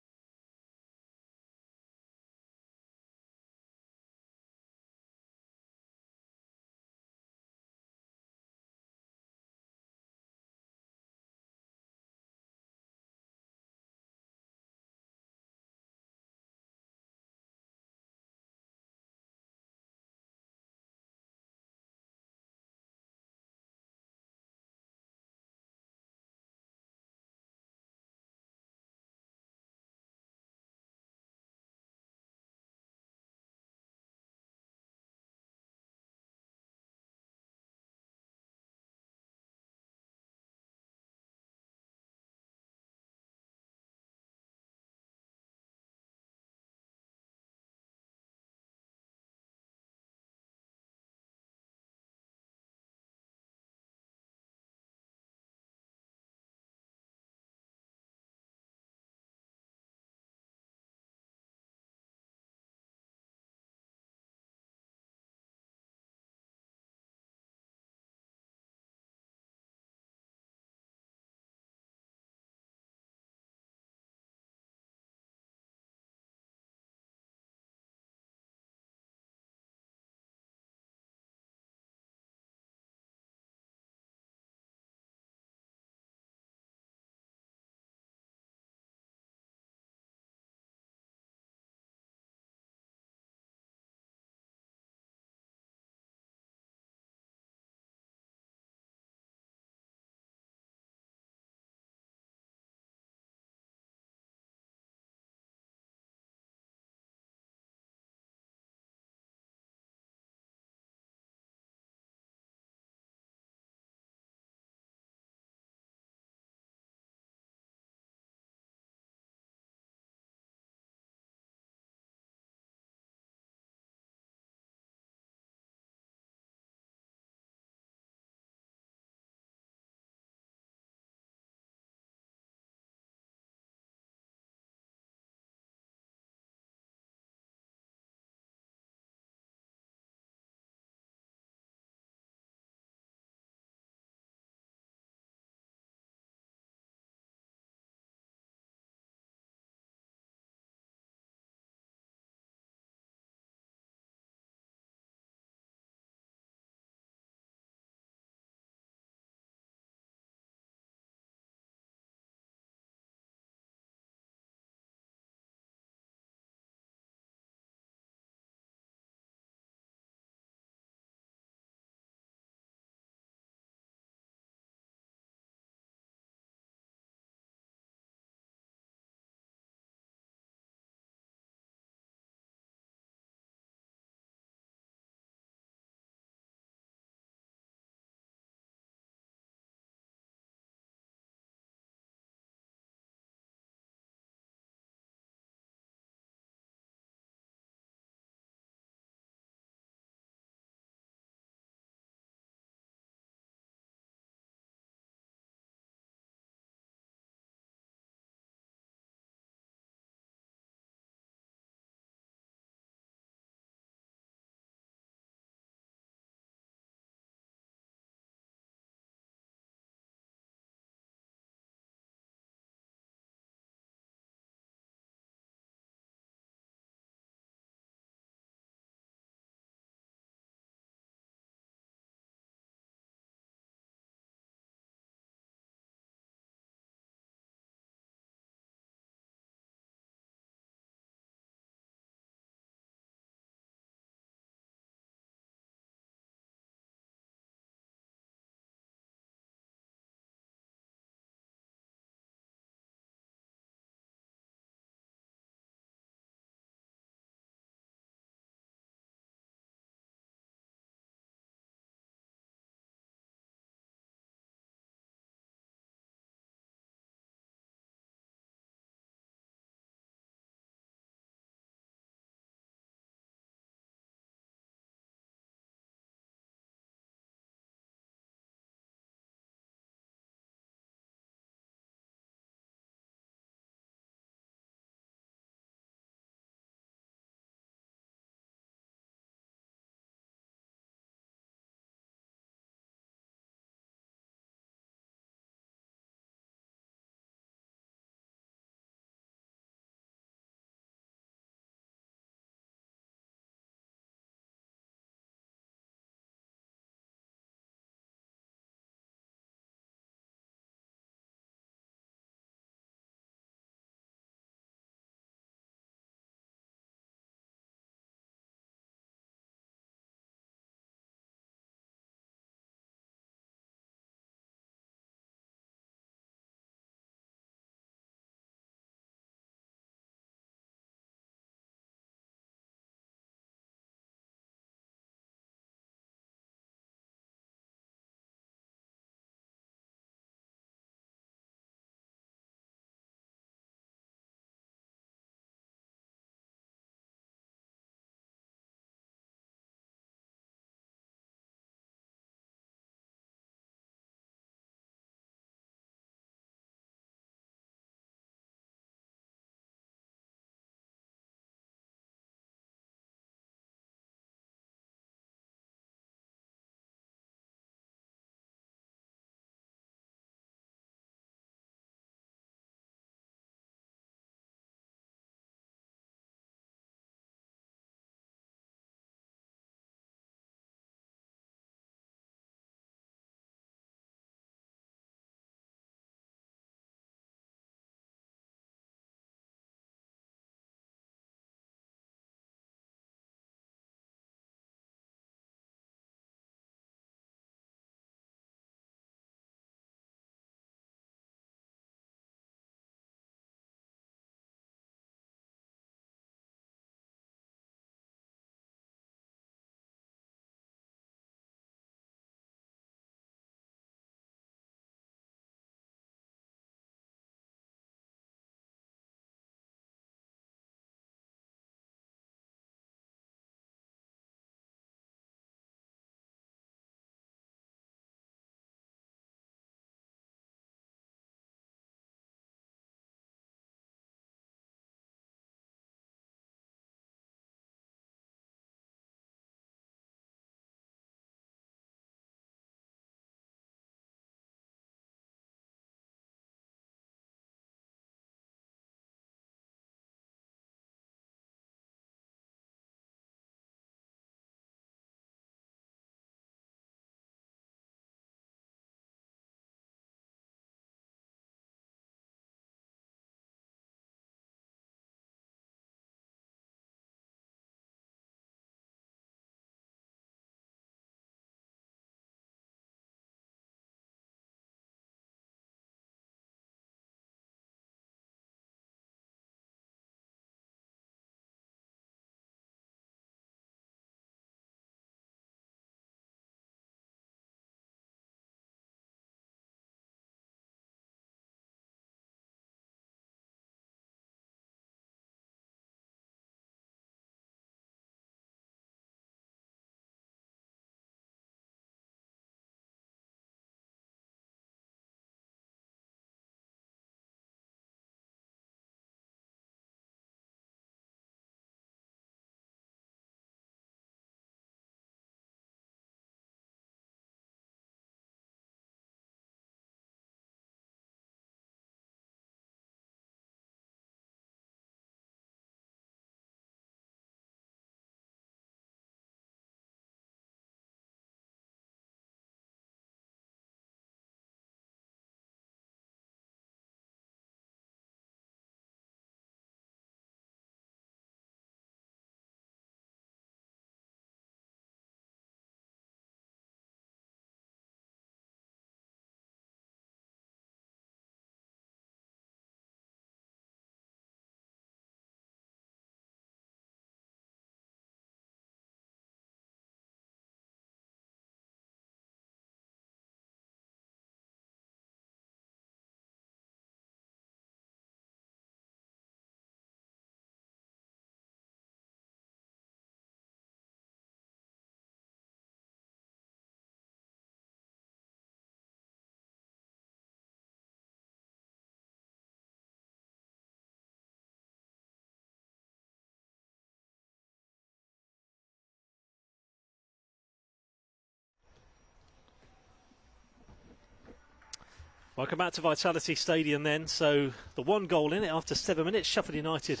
Welcome back to Vitality Stadium then. So the one goal in it after 7 minutes, Sheffield United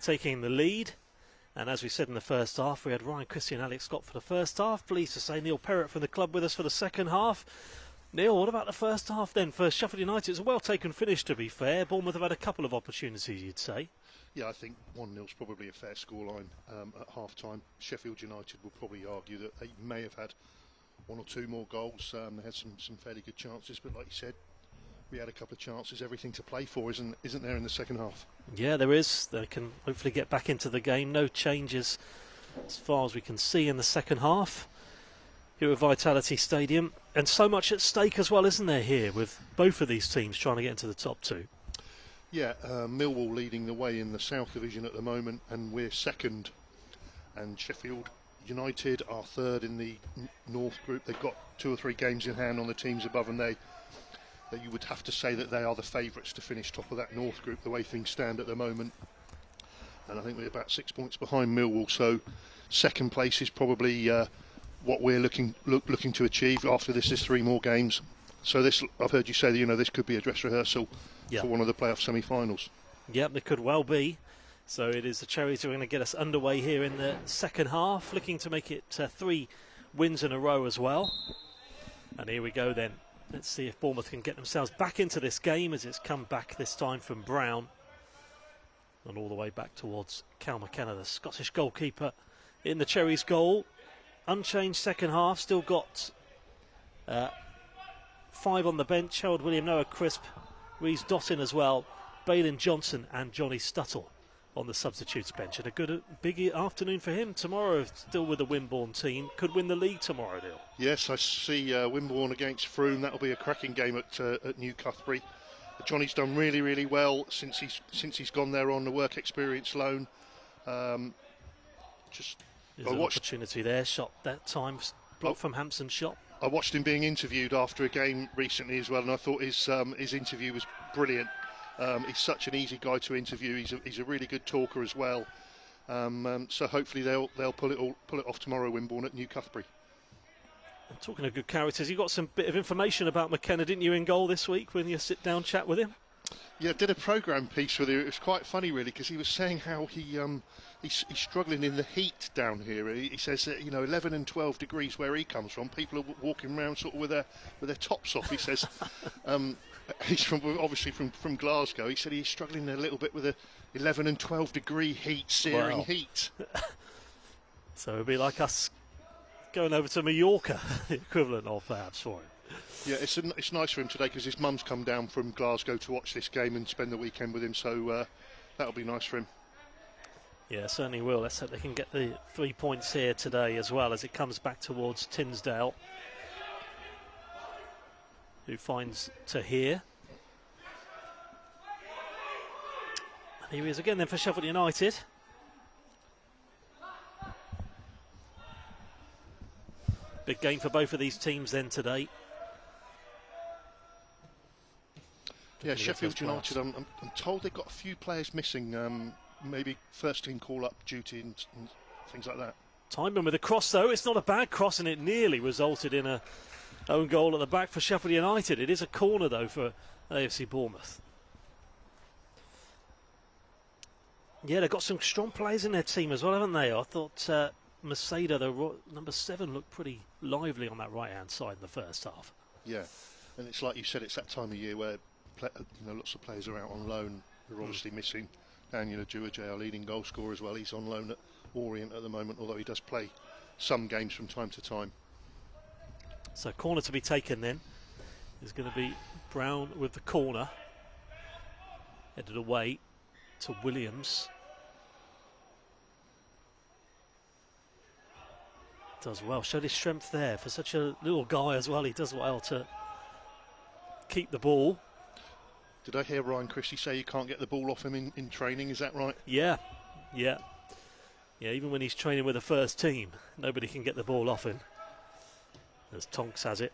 taking the lead. And as we said in the first half, we had Ryan Christie and Alex Scott for the first half. Pleased to say Neil Perrott from the club with us for the second half. Neil, what about the first half then for Sheffield United? It's a well-taken finish, to be fair. Bournemouth have had a couple of opportunities, you'd say. Yeah, I think 1-0's probably a fair scoreline at half-time. Sheffield United will probably argue that they may have had one or two more goals. They had some fairly good chances, but like you said, we had a couple of chances, everything to play for, isn't there in the second half? Yeah, there is. They can hopefully get back into the game. No changes as far as we can see in the second half here at Vitality Stadium. And so much at stake as well, isn't there, here, with both of these teams trying to get into the top two? Yeah, Millwall leading the way in the South Division at the moment, and we're second. And Sheffield United are third in the North group. They've got 2 or 3 games in hand on the teams above, and that you would have to say that they are the favourites to finish top of that North group, the way things stand at the moment. And I think we're about 6 points behind Millwall, so second place is probably what we're looking to achieve after this is 3 more games. So this, I've heard you say that this could be a dress rehearsal for one of the playoff semi-finals. Yep, it could well be. So it is the Cherries who are going to get us underway here in the second half, looking to make it 3 wins in a row as well. And here we go then. Let's see if Bournemouth can get themselves back into this game, as it's come back this time from Brown and all the way back towards Cal McKenna, the Scottish goalkeeper, in the Cherries' goal. Unchanged second half, still got 5 on the bench. Harold William, Noah Crisp, Reece Dottin as well, Balin Johnson and Johnny Stuttle on the substitutes bench. And a good big afternoon for him tomorrow, still with the Wimborne team. Could win the league tomorrow, Neil. Yes, I see Wimborne against Frome. That'll be a cracking game at New Cuthbury. Johnny's done really, really well since he's gone there on the work experience loan. There's an opportunity there, shot that time, blocked from Hampson's shot. I watched him being interviewed after a game recently as well, and I thought his interview was brilliant. He's such an easy guy to interview. He's a really good talker as well. So hopefully they'll pull it off tomorrow, Wimborne at New Cuthbury. And talking of good characters, you got some bit of information about McKenna, didn't you, in goal this week when you sit down chat with him? Yeah, I did a programme piece with him. It was quite funny, really, because he was saying how he's struggling in the heat down here. He says that 11 and 12 degrees where he comes from, people are walking around sort of with their tops off. He says he's obviously from Glasgow. He said he's struggling a little bit with a 11 and 12 degree heat, searing heat. So it'd be like us going over to Mallorca, the equivalent of perhaps for him. Yeah, it's nice for him today because his mum's come down from Glasgow to watch this game and spend the weekend with him, so that'll be nice for him. Yeah, certainly will. Let's hope they can get the 3 points here today as well, as it comes back towards Tinsdale, who finds Tahir. And here he is again then for Sheffield United. Big game for both of these teams then today. Yeah, Sheffield United, I'm told they've got a few players missing, maybe first team call-up duty and things like that. Timon with a cross though, it's not a bad cross, and it nearly resulted in a own goal at the back for Sheffield United. It is a corner though for AFC Bournemouth. Yeah, they've got some strong players in their team as well, haven't they? I thought Maseda, the number 7, looked pretty lively on that right-hand side in the first half. Yeah, and it's like you said, it's that time of year where lots of players are out on loan. They're obviously missing Daniel Ajuajay, our leading goal scorer as well. He's on loan at Orient at the moment, although he does play some games from time to time. So corner to be taken then is going to be Brown with the corner. Headed away to Williams. Does well, showed his strength there for such a little guy as well. He does well to keep the ball. Did I hear Ryan Christie say you can't get the ball off him in training? Is that right? Yeah. Even when he's training with the first team, nobody can get the ball off him, as Tonks has it.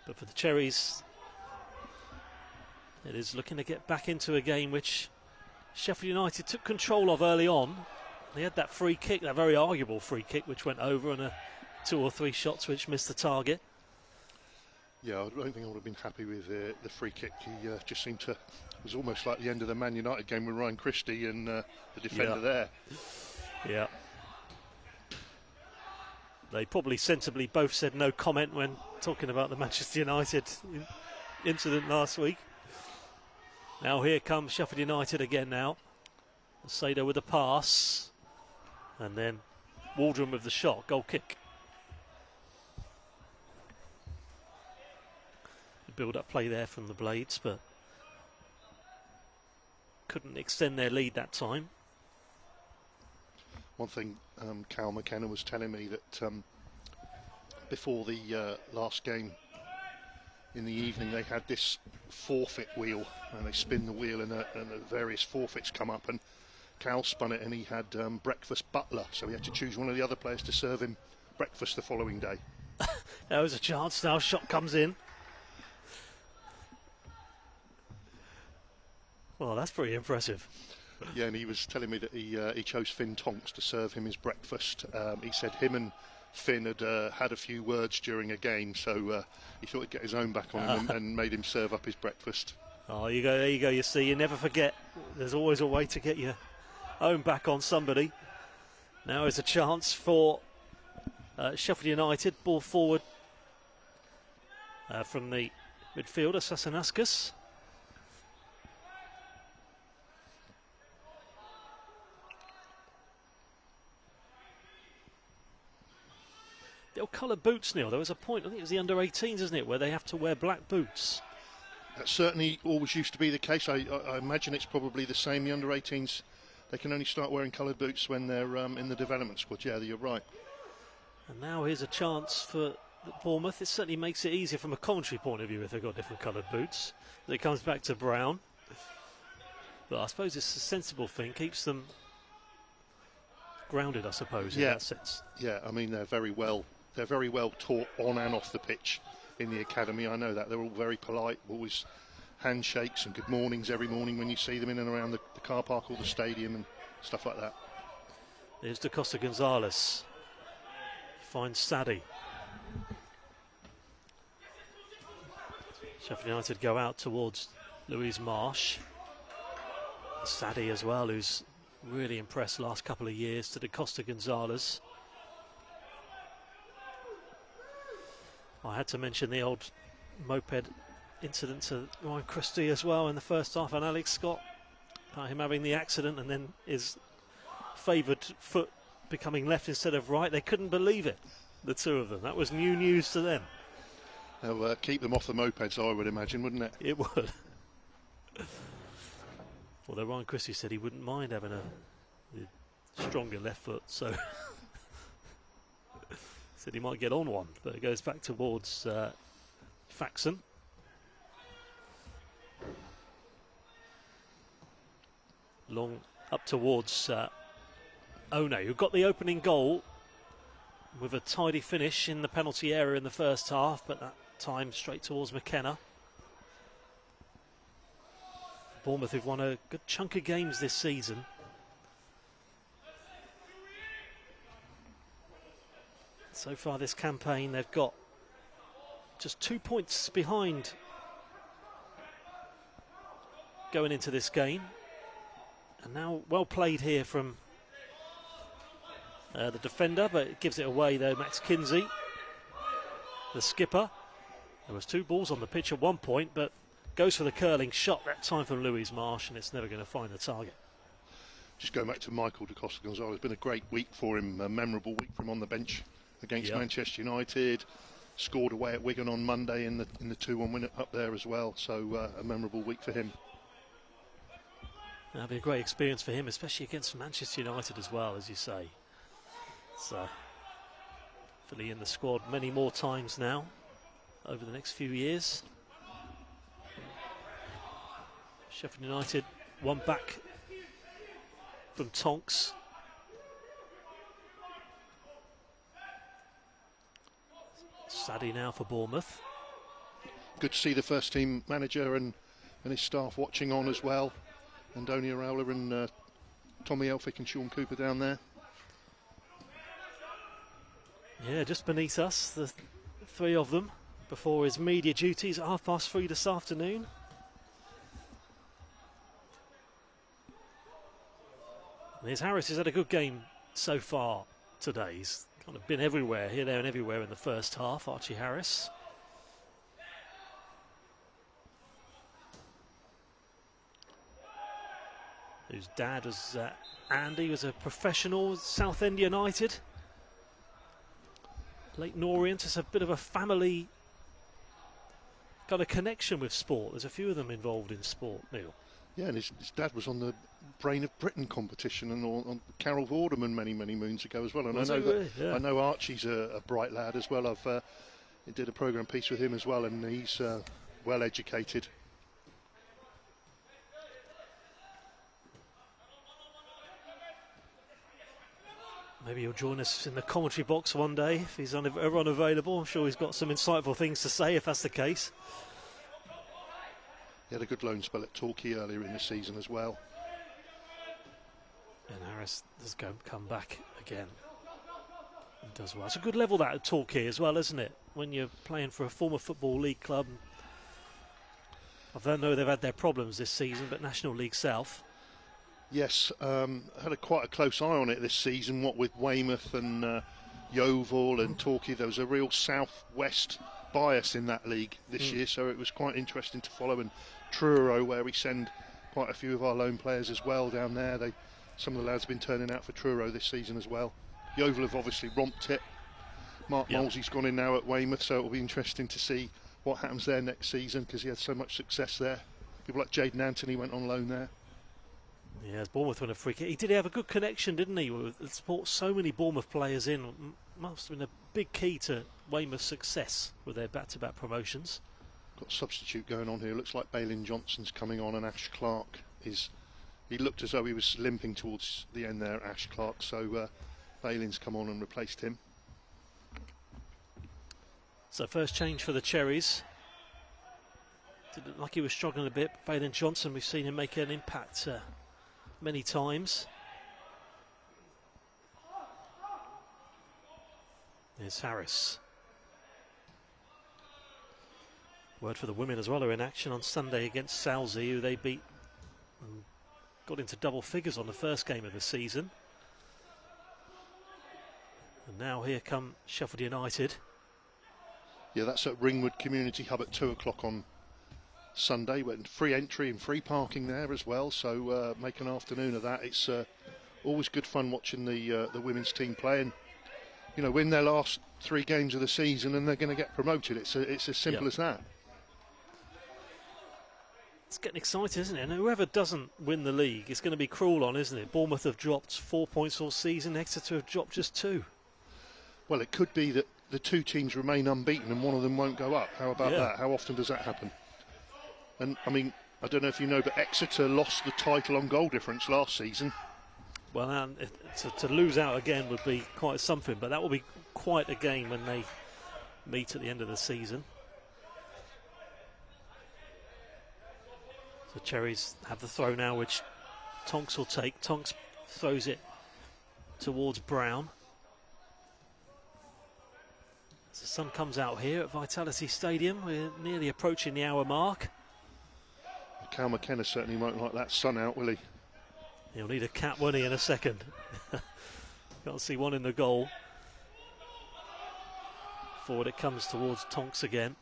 But for the Cherries, it is looking to get back into a game which Sheffield United took control of early on, They had that free kick, that very arguable free kick, which went over, and 2 or 3 shots which missed the target. Yeah, I don't think I would have been happy with the free kick. He just seemed to... It was almost like the end of the Man United game with Ryan Christie and the defender there. Yeah. They probably sensibly both said no comment when talking about the Manchester United incident last week. Now here comes Sheffield United again now. Sado with a pass. And then Waldron with the shot, goal kick. Build-up play there from the Blades, but couldn't extend their lead that time. One thing Cal McKenna was telling me that before the last game in the evening, they had this forfeit wheel, and they spin the wheel and the various forfeits come up, and Cal spun it and he had breakfast butler, so he had to choose one of the other players to serve him breakfast the following day. There was a chance now, shot comes in. Well, that's pretty impressive. Yeah, and he was telling me that he chose Finn Tonks to serve him his breakfast. He said him and Finn had had a few words during a game, so he thought he'd get his own back on him and made him serve up his breakfast. Oh, you go, there you go, you see, you never forget. There's always a way to get your own back on somebody. Now is a chance for Sheffield United. Ball forward from the midfielder, Sasanauskas. The old coloured boots, Neil. There was a point, I think it was the under-18s, isn't it, where they have to wear black boots. That certainly always used to be the case. I imagine it's probably the same. The under-18s, they can only start wearing coloured boots when they're in the development squad. Yeah, you're right. And now here's a chance for Bournemouth. It certainly makes it easier from a commentary point of view if they've got different coloured boots. It comes back to Brown. But I suppose it's a sensible thing. Keeps them grounded, I suppose, in that sense. Yeah, I mean, they're very well taught on and off the pitch in the academy. I know that. They're all very polite, always handshakes and good mornings every morning when you see them in and around the car park or the stadium and stuff like that. There's Da Costa Gonzalez. Finds Sadie. Sheffield United go out towards Louise Marsh. Sadie as well, who's really impressed last couple of years, to Da Costa Gonzalez. I had to mention the old moped incident to Ryan Christie as well in the first half, and Alex Scott, about him having the accident and then his favoured foot becoming left instead of right. They couldn't believe it, the two of them. That was new news to them. They'll keep them off the mopeds, I would imagine, wouldn't it? It would. Although Ryan Christie said he wouldn't mind having a stronger left foot, so said he might get on one, but it goes back towards Faxon. Long up towards One, who got the opening goal with a tidy finish in the penalty area in the first half, but that time straight towards McKenna. Bournemouth have won a good chunk of games this season. So far this campaign they've got just 2 points behind going into this game. And now well played here from the defender, but it gives it away though, Max Kinsey, the skipper. There was 2 balls on the pitch at one point, but goes for the curling shot that time from Louise Marsh, and it's never going to find the target. Just going back to Michael Da Costa Gonzalez, it's been a great week for him, a memorable week for him on the bench against Manchester United. Scored away at Wigan on Monday in the 2-1 win up there as well, so a memorable week for him. That'll be a great experience for him, especially against Manchester United as well, as you say. So, hopefully in the squad many more times now over the next few years. Sheffield United one back from Tonks. Sadie now for Bournemouth. Good to see the first team manager and his staff watching on as well. Andoni Iraola and Tommy Elphick and Sean Cooper down there. Yeah, just beneath us, the three of them, before his media duties at 3:30 this afternoon. Here's Harris, has had a good game so far today. He's kind of been everywhere, here, there and everywhere in the first half, Archie Harris. Whose dad was Andy, was a professional at Southend United. Leighton Orient is a bit of a family kind of connection with sport. There's a few of them involved in sport, Neil. Yeah, and his dad was on the Brain of Britain competition and on Carol Vorderman many moons ago as well. And Was I know that really? Yeah. I know Archie's a bright lad as well. I did a programme piece with him as well, and he's well educated. Maybe he'll join us in the commentary box one day if he's ever unavailable. I'm sure he's got some insightful things to say if that's the case. He had a good loan spell at Torquay earlier in the season as well. And Harris does come back again. And does well. It's a good level that at Torquay as well, isn't it? When you're playing for a former Football League club. I don't know they've had their problems this season, but National League South. Yes, had quite a close eye on it this season. What with Weymouth and Yeovil and Torquay, there was a real south-west bias in that league this year, so it was quite interesting to follow. And Truro, where we send quite a few of our loan players as well down there. Some of the lads have been turning out for Truro this season as well. Yeovil have obviously romped it. Mark Molsey's gone in now at Weymouth, so it'll be interesting to see what happens there next season because he had so much success there. People like Jaden Anthony went on loan there. Yeah, Bournemouth won a free kick. He did have a good connection, didn't he? With brought so many Bournemouth players in. Must have been a big key to Weymouth's success with their back-to-back promotions. Got a substitute going on here. Looks like Balin Johnson's coming on, and Ash Clark is. He looked as though he was limping towards the end there, Ash Clark. So Balin's come on and replaced him. So first change for the Cherries. Did look like he was struggling a bit. Balin Johnson, we've seen him make an impact many times. There's Harris. Word for the women as well, are in action on Sunday against Salisbury, who they beat and got into double figures on the first game of the season. And now here come Sheffield United. Yeah, that's at Ringwood Community Hub at 2 o'clock on Sunday. Went free entry and free parking there as well, so make an afternoon of that. It's always good fun watching the women's team play and, you know, win their last 3 games of the season and they're going to get promoted. It's as simple as that. It's getting exciting, isn't it? And whoever doesn't win the league, it's going to be cruel on, isn't it? Bournemouth have dropped 4 points all season, Exeter have dropped just 2. Well, it could be that the 2 teams remain unbeaten and one of them won't go up. How about that? How often does that happen? And, I mean, I don't know if you know, but Exeter lost the title on goal difference last season. Well, to lose out again would be quite something, but that will be quite a game when they meet at the end of the season. The Cherries have the throw now, which Tonks will take. Tonks throws it towards Brown. As the sun comes out here at Vitality Stadium, we're nearly approaching the hour mark. Cal McKenna certainly won't like that sun out, will he? He'll need a cap, won't he, in a second? Can't see one in the goal. Forward it comes towards Tonks again.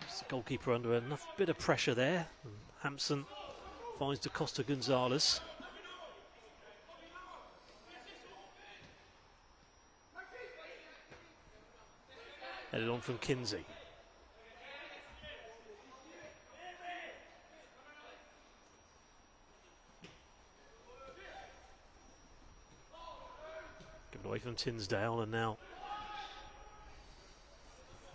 It's the goalkeeper under enough bit of pressure there. And Hampson finds Da Costa Gonzalez. Headed on from Kinsey. Given away from Tinsdale, and now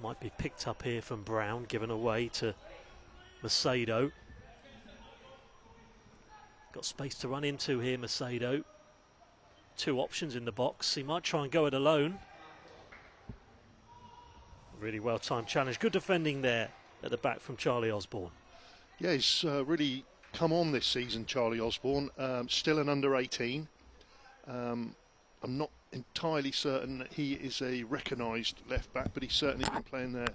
might be picked up here from Brown, given away to Macedo. Got space to run into here, Macedo. 2 options in the box. He might try and go it alone. Really well-timed challenge. Good defending there at the back from Charlie Osborne. Yeah, he's really come on this season, Charlie Osborne. Still an under-18. I'm not entirely certain that he is a recognised left back, but he's certainly been playing there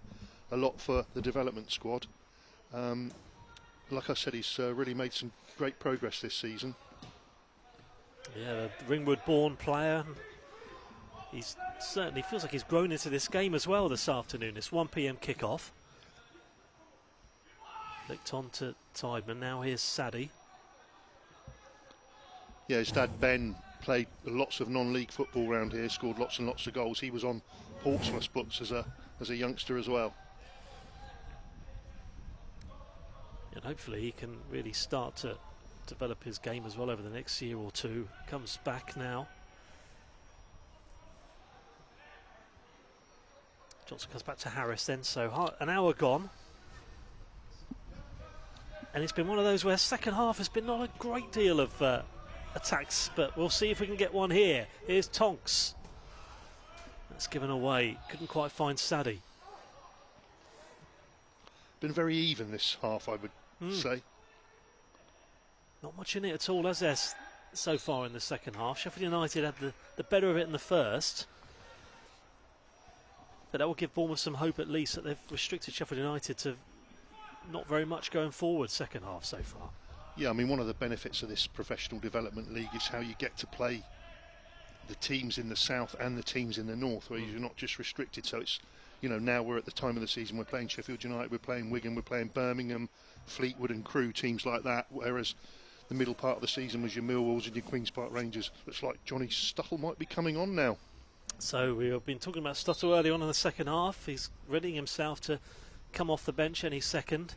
a lot for the development squad. Like I said, he's really made some great progress this season. Yeah, the Ringwood-born player. He's certainly feels like he's grown into this game as well this afternoon. It's 1 p.m. kickoff. Flicked on to Tideman. Now here's Sadie. Yeah, his dad Ben played lots of non-league football around here, scored lots and lots of goals. He was on Portsmouth's books as a youngster as well. And hopefully he can really start to develop his game as well over the next year or two. Comes back now. Johnson comes back to Harris then, so an hour gone. And it's been one of those where second half has been not a great deal of attacks, but we'll see if we can get one here. Here's Tonks. That's given away. Couldn't quite find Sadie. Been very even this half, I would say. Not much in it at all, has there, so far in the second half? Sheffield United had the better of it in the first. But that will give Bournemouth some hope at least that they've restricted Sheffield United to not very much going forward second half so far. Yeah, I mean, one of the benefits of this professional development league is how you get to play the teams in the south and the teams in the north, where you're not just restricted. So it's, you know, now we're at the time of the season, we're playing Sheffield United, we're playing Wigan, we're playing Birmingham, Fleetwood and Crewe, teams like that, whereas the middle part of the season was your Millwalls and your Queen's Park Rangers. Looks like Johnny Stuttle might be coming on now. So we've been talking about Stuttle early on in the second half. He's readying himself to come off the bench any second.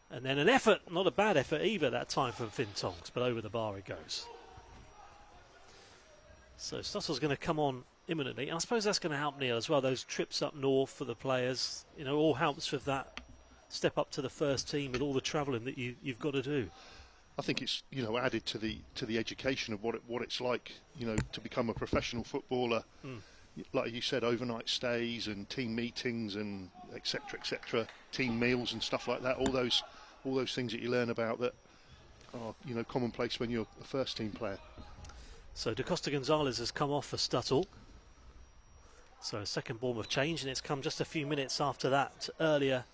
And then an effort, not a bad effort either that time from Finn Tonks, but over the bar it goes. So Stuttle's going to come on imminently. And I suppose that's going to help Neil as well, those trips up north for the players. You know, all helps with that step up to the first team with all the travelling that you've got to do. I think it's, you know, added to the education of what it's like, you know, to become a professional footballer. Like you said, overnight stays and team meetings and etc., team meals and stuff like that. All those things that you learn about that are, you know, commonplace when you're a first team player. So Da Costa Gonzalez has come off for Stuttle. So a second Bournemouth change, and it's come just a few minutes after that earlier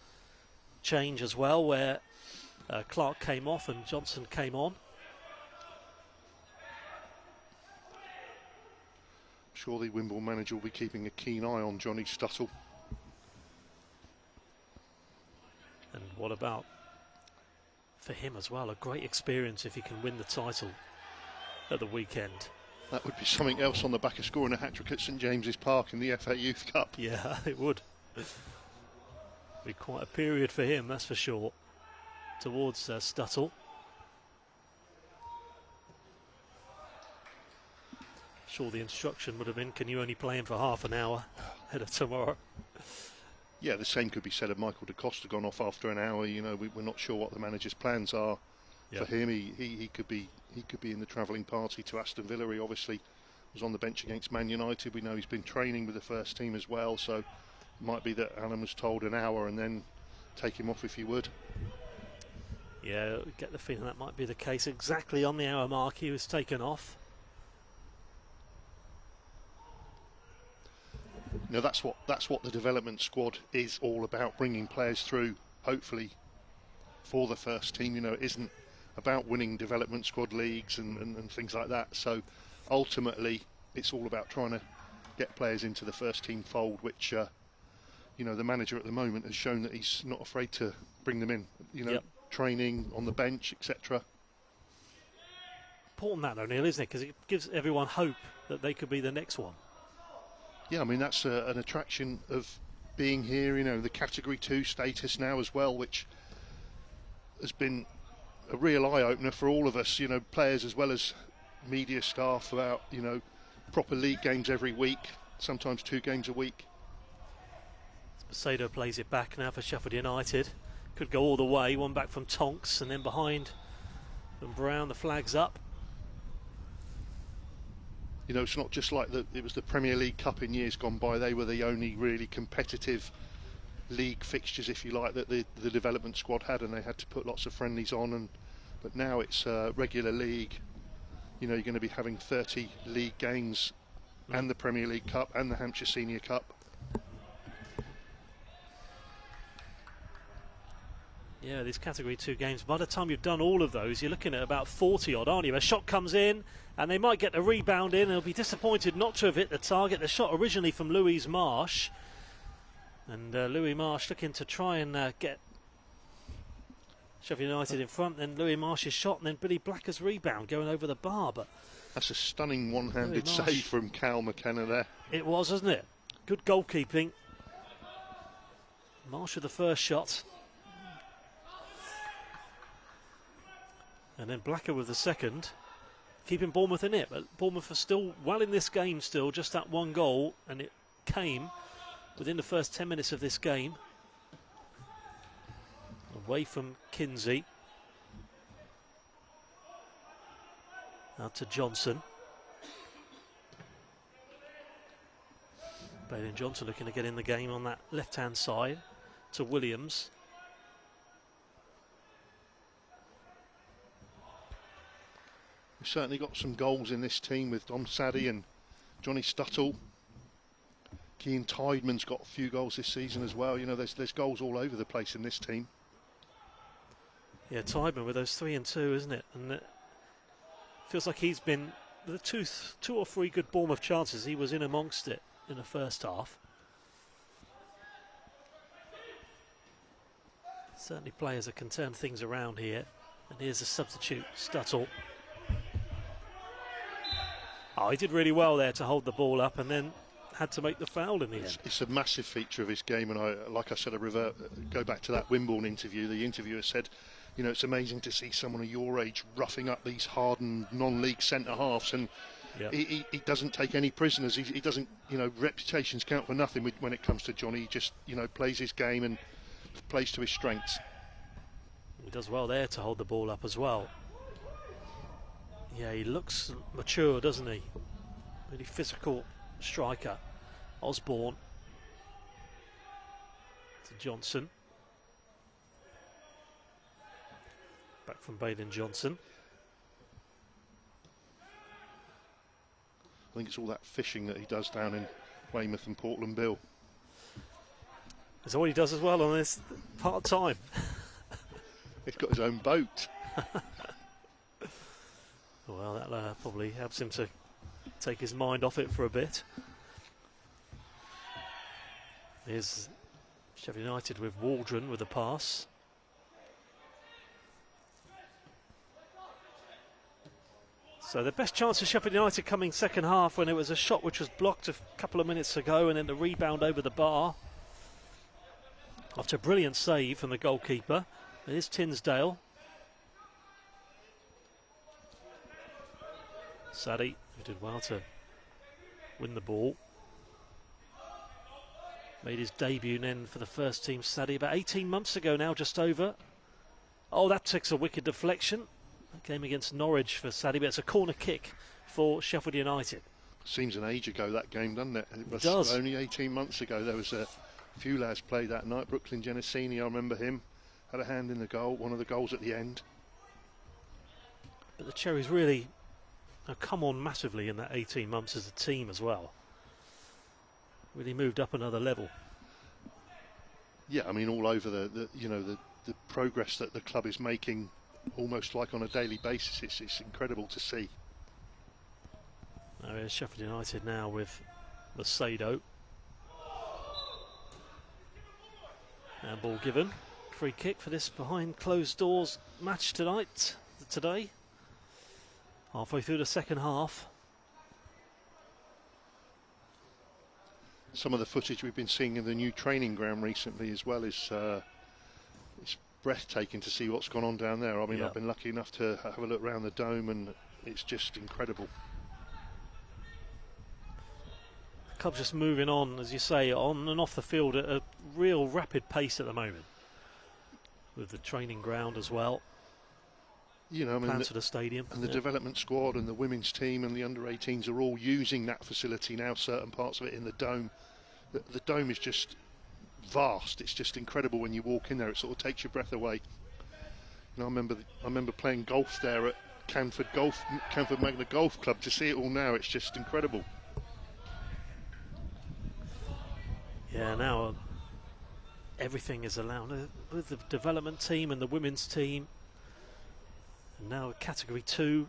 change as well, where Clark came off and Johnson came on. I'm sure the Wimbledon manager will be keeping a keen eye on Johnny Stuttle. And what about for him as well? A great experience if he can win the title at the weekend. That would be something else on the back of scoring a hat-trick at St James's Park in the FA Youth Cup. Yeah, it would. Be quite a period for him, that's for sure, towards Stuttle. Sure, the instruction would have been, can you only play him for half an hour ahead of tomorrow? Yeah, the same could be said of Michael Da Costa, gone off after an hour. You know, we're not sure what the manager's plans are for him. He could be in the travelling party to Aston Villa. He obviously was on the bench against Man United. We know he's been training with the first team as well, so it might be that Alan was told an hour and then take him off if you would. Yeah, get the feeling that might be the case. Exactly on the hour mark he was taken off. You know, that's what the development squad is all about, bringing players through, hopefully, for the first team. You know, it isn't about winning development squad leagues and things like that. So ultimately, it's all about trying to get players into the first team fold, which, you know, the manager at the moment has shown that he's not afraid to bring them in. You know, training on the bench, etc. Important that though, Neil, isn't it? Because it gives everyone hope that they could be the next one. Yeah, I mean, that's an attraction of being here, you know, the Category 2 status now as well, which has been a real eye-opener for all of us, you know, players as well as media staff, about, you know, proper league games every week, sometimes 2 games a week. Macedo plays it back now for Sheffield United. Could go all the way, one back from Tonks, and then behind from Brown, the flag's up. You know, it's not just like it was the Premier League Cup in years gone by. They were the only really competitive league fixtures, if you like, that the development squad had, and they had to put lots of friendlies on. But now it's regular league. You know, you're going to be having 30 league games and the Premier League Cup and the Hampshire Senior Cup. Yeah, these Category 2 games, by the time you've done all of those, you're looking at about 40 odd, aren't you? A shot comes in, and they might get a rebound in, and they'll be disappointed not to have hit the target. The shot originally from Louis Marsh, and Louis Marsh looking to try and get Sheffield United in front, then Louis Marsh's shot, and then Billy Blacker's rebound going over the bar. But that's a stunning one-handed save from Cal McKenna there. It was, wasn't it? Good goalkeeping. Marsh with the first shot. And then Blacker with the second, keeping Bournemouth in it. But Bournemouth are still well in this game still, just that one goal, and it came within the first 10 minutes of this game. Away from Kinsey. Out to Johnson. Baden Johnson looking to get in the game on that left-hand side to Williams. We've certainly got some goals in this team with Dom Saddy and Johnny Stuttle. Keane Tideman's got a few goals this season as well. You know, there's goals all over the place in this team. Yeah, Tideman with those 3 and 2, isn't it? And it feels like he's been the two or three good Bournemouth chances. He was in amongst it in the first half. Certainly players that can turn things around here. And here's a substitute, Stuttle. Oh, he did really well there to hold the ball up and then had to make the foul in the end. It's a massive feature of his game, and like I said, go back to that Wimborne interview. The interviewer said, you know, it's amazing to see someone of your age roughing up these hardened non-league centre-halves, and he doesn't take any prisoners. He doesn't, you know, reputations count for nothing when it comes to Johnny. He just, you know, plays his game and plays to his strengths. He does well there to hold the ball up as well. Yeah, he looks mature, doesn't he? Really physical striker. Osborne to Johnson. Back from Baden Johnson. I think it's all that fishing that he does down in Weymouth and Portland Bill. That's all he does as well on this part-time. He's got his own boat. Well, that probably helps him to take his mind off it for a bit. Here's Sheffield United with Waldron with a pass. So the best chance of Sheffield United coming second half, when it was a shot which was blocked a couple of minutes ago, and then the rebound over the bar. After a brilliant save from the goalkeeper. It is Tinsdale. Saddy, who did well to win the ball. Made his debut then for the first team, Saddy, about 18 months ago now, just over. Oh, that takes a wicked deflection. That came against Norwich for Saddy, but it's a corner kick for Sheffield United. Seems an age ago, that game, doesn't it? It does. Only 18 months ago. There was a few lads played that night. Brooklyn Genesini, I remember him, had a hand in the goal, one of the goals at the end. But the Cherries really have come on massively in that 18 months as a team as well. Really moved up another level. Yeah, I mean, all over the progress that the club is making, almost like on a daily basis. It's incredible to see. Now here's Sheffield United now with Macedo. And ball given. Free kick for this behind closed doors match today. Halfway through the second half. Some of the footage we've been seeing in the new training ground recently as well is it's breathtaking to see what's gone on down there. I mean, I've been lucky enough to have a look around the dome, and it's just incredible. The club's just moving on, as you say, on and off the field at a real rapid pace at the moment. With the training ground as well. You know, I mean, plans for the stadium. And the development squad and the women's team and the under-18s are all using that facility now, certain parts of it in the dome. The dome is just vast. It's just incredible when you walk in there. It sort of takes your breath away. You know, I remember playing golf there at Canford Magna Golf Club. To see it all now, it's just incredible. Yeah, now everything is allowed with the development team and the women's team. And now Category 2,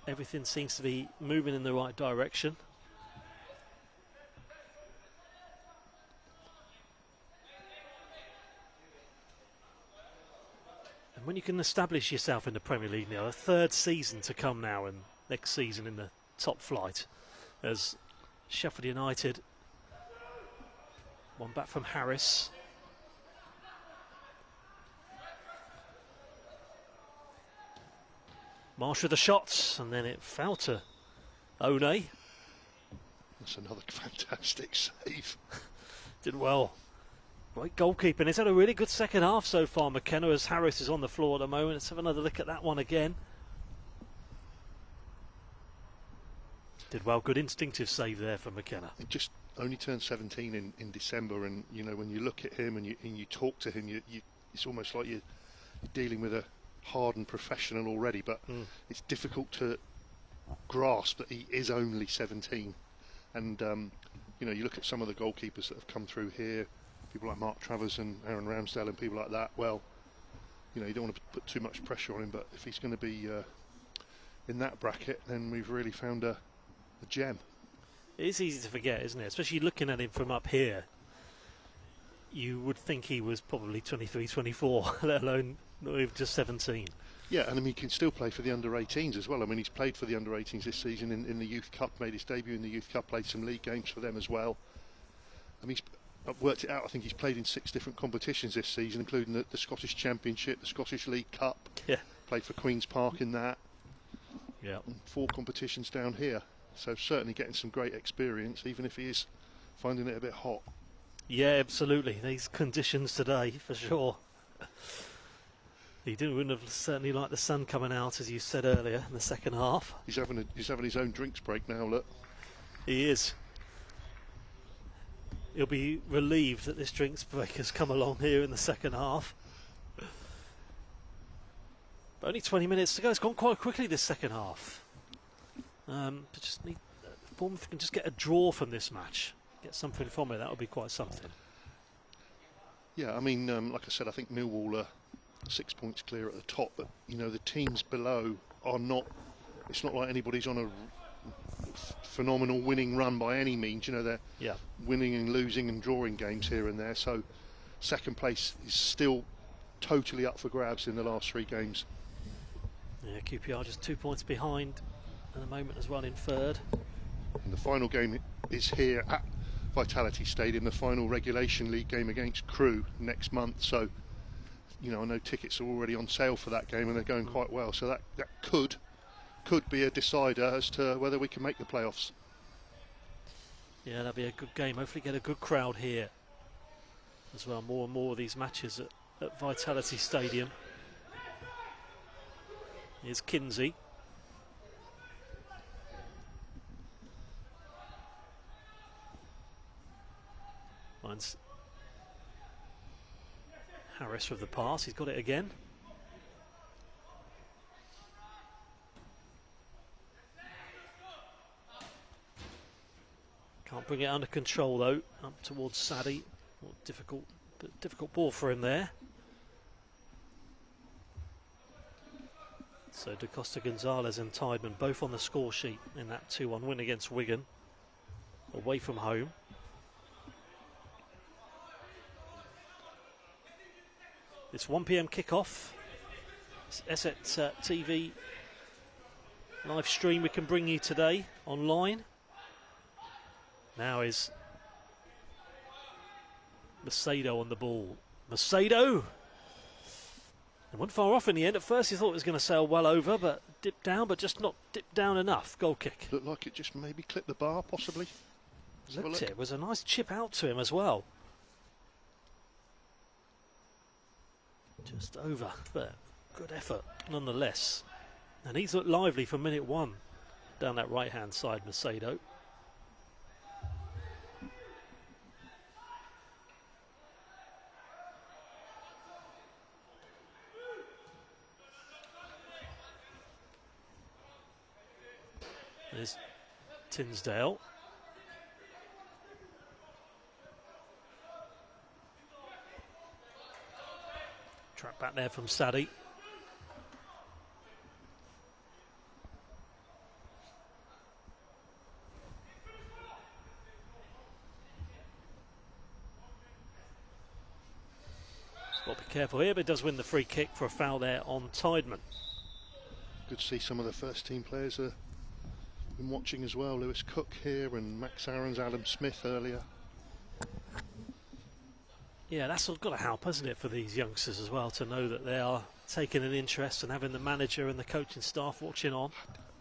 everything seems to be moving in the right direction. And when you can establish yourself in the Premier League now, a third season to come now, and next season in the top flight, as Sheffield United, one back from Harris. Marsh with the shots, and then it fell to One. That's another fantastic save. Did well. Great goalkeeping. He's had a really good second half so far, McKenna, as Harris is on the floor at the moment. Let's have another look at that one again. Did well. Good instinctive save there for McKenna. He just only turned 17 in December, and you know, when you look at him and you talk to him, it's almost like you're dealing with a hardened professional already, but it's difficult to grasp that he is only 17. And you know, you look at some of the goalkeepers that have come through here, people like Mark Travers and Aaron Ramsdale and people like that. Well, you know, you don't want to put too much pressure on him, but if he's going to be in that bracket, then we've really found a gem. It is easy to forget, isn't it? Especially looking at him from up here. You would think he was probably 23, 24, let alone just 17. Yeah, and I mean, he can still play for the under-18s as well. I mean, he's played for the under-18s this season in the Youth Cup, made his debut in the Youth Cup, played some league games for them as well. I mean, I've worked it out, I think he's played in 6 different competitions this season, including the Scottish Championship, the Scottish League Cup. Yeah. Played for Queen's Park in that. Yeah. And 4 competitions down here. So certainly getting some great experience, even if he is finding it a bit hot. Yeah, absolutely. These conditions today, for sure. He wouldn't have certainly liked the sun coming out, as you said earlier, in the second half. He's having his own drinks break now, look. He is. He'll be relieved that this drinks break has come along here in the second half. But only 20 minutes to go. It's gone quite quickly, this second half. Bournemouth can just get a draw from this match, get something from it. That would be quite something. Yeah, I mean, like I said, I think Millwall are 6 points clear at the top, but you know, the teams below are not. It's not like anybody's on a phenomenal winning run by any means. You know, they're winning and losing and drawing games here and there. So second place is still totally up for grabs in the last 3 games. Yeah, QPR just 2 points behind at the moment as well in third. And the final game is here at Vitality Stadium, the final regulation league game against Crewe next month. So, you know, I know tickets are already on sale for that game and they're going quite well. So that could be a decider as to whether we can make the playoffs. Yeah, that'll be a good game. Hopefully get a good crowd here as well. More and more of these matches at Vitality Stadium. Here's Kinsey. Finds Harris with the pass. He's got it again. Can't bring it under control though. Up towards Sadie. Difficult ball for him there. So Da Costa Gonzalez and Tideman both on the score sheet in that 2-1 win against Wigan, away from home. It's 1 PM kickoff. It's Esset TV live stream we can bring you today online. Now is Macedo on the ball. Macedo! It went far off in the end. At first he thought it was going to sail well over, but dipped down, but just not dipped down enough. Goal kick. Looked like it just maybe clipped the bar, possibly. It was a nice chip out to him as well. Just over, but good effort nonetheless. And he's looked lively from minute 1 down that right-hand side, Macedo. There's Tinsdale. Track back there from Sadie. Got to be careful here, but it does win the free kick for a foul there on Tideman. Good to see some of the first team players have been watching as well. Lewis Cook here and Max Aarons, Adam Smith earlier. Yeah, that's got to help, hasn't it, for these youngsters as well, to know that they are taking an interest and having the manager and the coaching staff watching on.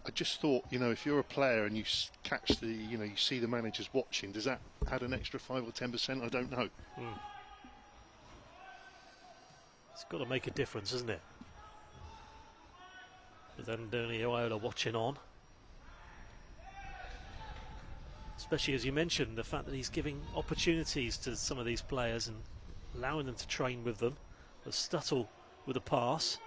I just thought, you know, if you're a player and you catch the, you know, you see the managers watching, does that add an extra 5 or 10%? I don't know. It's got to make a difference, isn't it? With Andoni Iraola watching on. Especially, as you mentioned, the fact that he's giving opportunities to some of these players and allowing them to train with them. But Stuttle with a pass.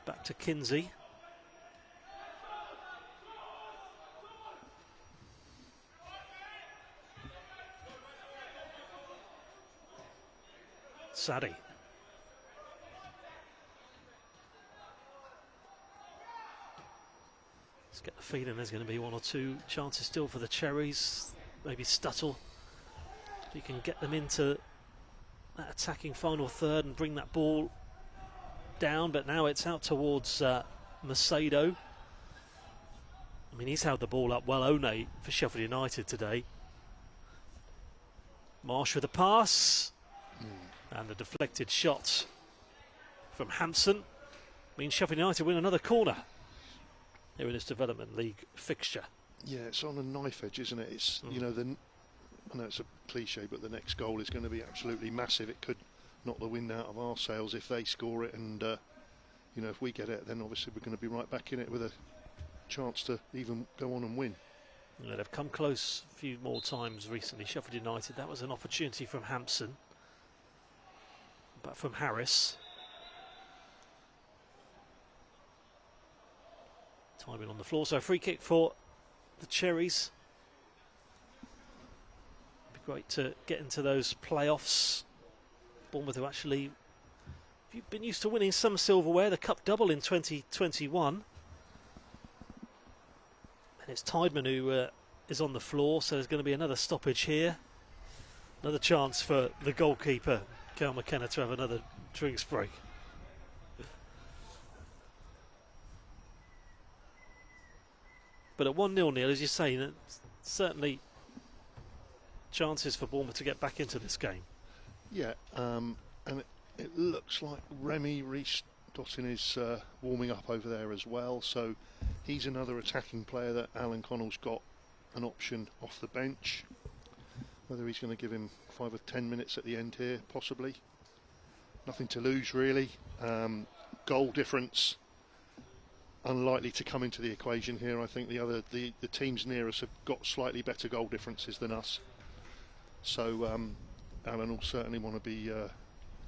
Back to Kinsey. Sadie. Let's get the feeling there's going to be 1 or 2 chances still for the Cherries. Maybe Stuttle. If he can get them into that attacking final third and bring that ball down, but now it's out towards Macedo. I mean, he's held the ball up well, One, for Sheffield United today. Marsh with a pass. And the deflected shot from Hampson means Sheffield United win another corner here in this Development League fixture. Yeah, it's on a knife edge, isn't it? It's you know, I know it's a cliche, but the next goal is going to be absolutely massive. It could knock the wind out of our sails if they score it, and you know, if we get it, then obviously we're going to be right back in it with a chance to even go on and win. Yeah, they've come close a few more times recently, Sheffield United. That was an opportunity from Hampson. But from Harris. Timing on the floor, so a free kick for the Cherries. Be great to get into those playoffs. Bournemouth who actually, you've been used to winning some silverware, the cup double in 2021. And it's Tideman who is on the floor, so there's going to be another stoppage here. Another chance for the goalkeeper, Cal McKenna, to have another drinks break. But at 1-0, Neil, as you're saying, certainly chances for Bournemouth to get back into this game. Yeah, and it looks like Remy Reece Dottin is warming up over there as well, so he's another attacking player that Alan Connell's got an option off the bench. Whether he's going to give him 5 or 10 minutes at the end here, possibly. Nothing to lose, really. Goal difference unlikely to come into the equation here. I think the teams near us have got slightly better goal differences than us. So Alan will certainly want to be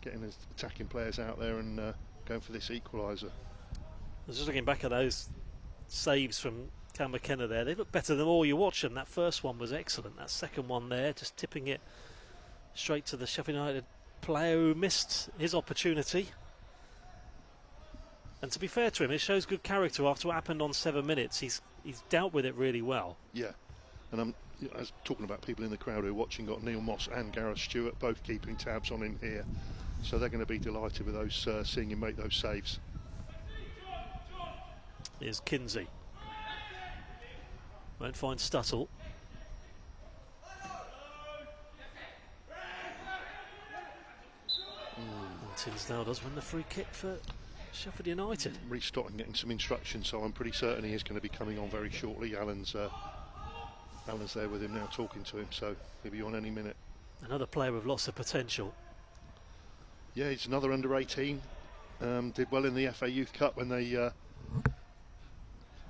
getting his attacking players out there and going for this equaliser. I was just looking back at those saves from Cal McKenna there. They look better than all you watch them. That first one was excellent. That second one there, just tipping it straight to the Sheffield United player who missed his opportunity. And to be fair to him, it shows good character after what happened on 7 minutes. He's dealt with it really well. Yeah, and I was talking about people in the crowd who are watching. Got Neil Moss and Gareth Stewart both keeping tabs on him here, so they're going to be delighted with those seeing him make those saves. Here's Kinsey. Won't find Stuttle. And Tinsdale does win the free kick for Sheffield United. Reece Dottin getting some instructions, so I'm pretty certain he is going to be coming on very shortly. Alan's there with him now, talking to him, so he'll be on any minute. Another player with lots of potential. Yeah, he's another under 18. Did well in the FA Youth Cup when they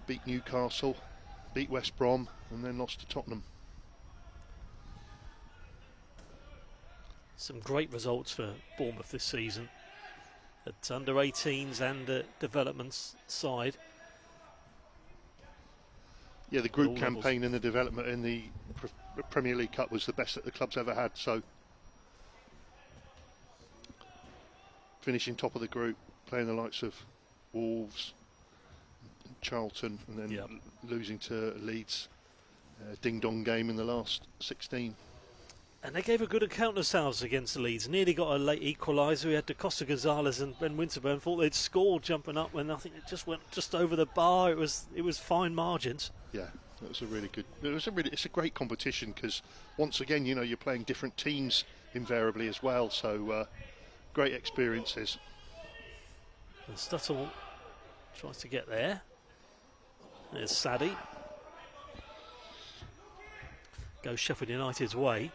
beat Newcastle, beat West Brom, and then lost to Tottenham. Some great results for Bournemouth this season. at under 18s and development side. Yeah, the group campaign and the development in the Premier League Cup was the best that the club's ever had. So finishing top of the group, playing the likes of Wolves, Charlton, and then losing to Leeds, ding-dong game in the last 16. And they gave a good account of themselves against Leeds. Nearly got a late equaliser. We had Costa Gonzalez and Ben Winterburn. Thought they'd scored jumping up when I think it just went just over the bar. It was fine margins. Yeah, that was a really good. It's a great competition because once again, you're playing different teams invariably as well. So great experiences. And Stuttle tries to get there. There's Sadie. Goes Sheffield United's way.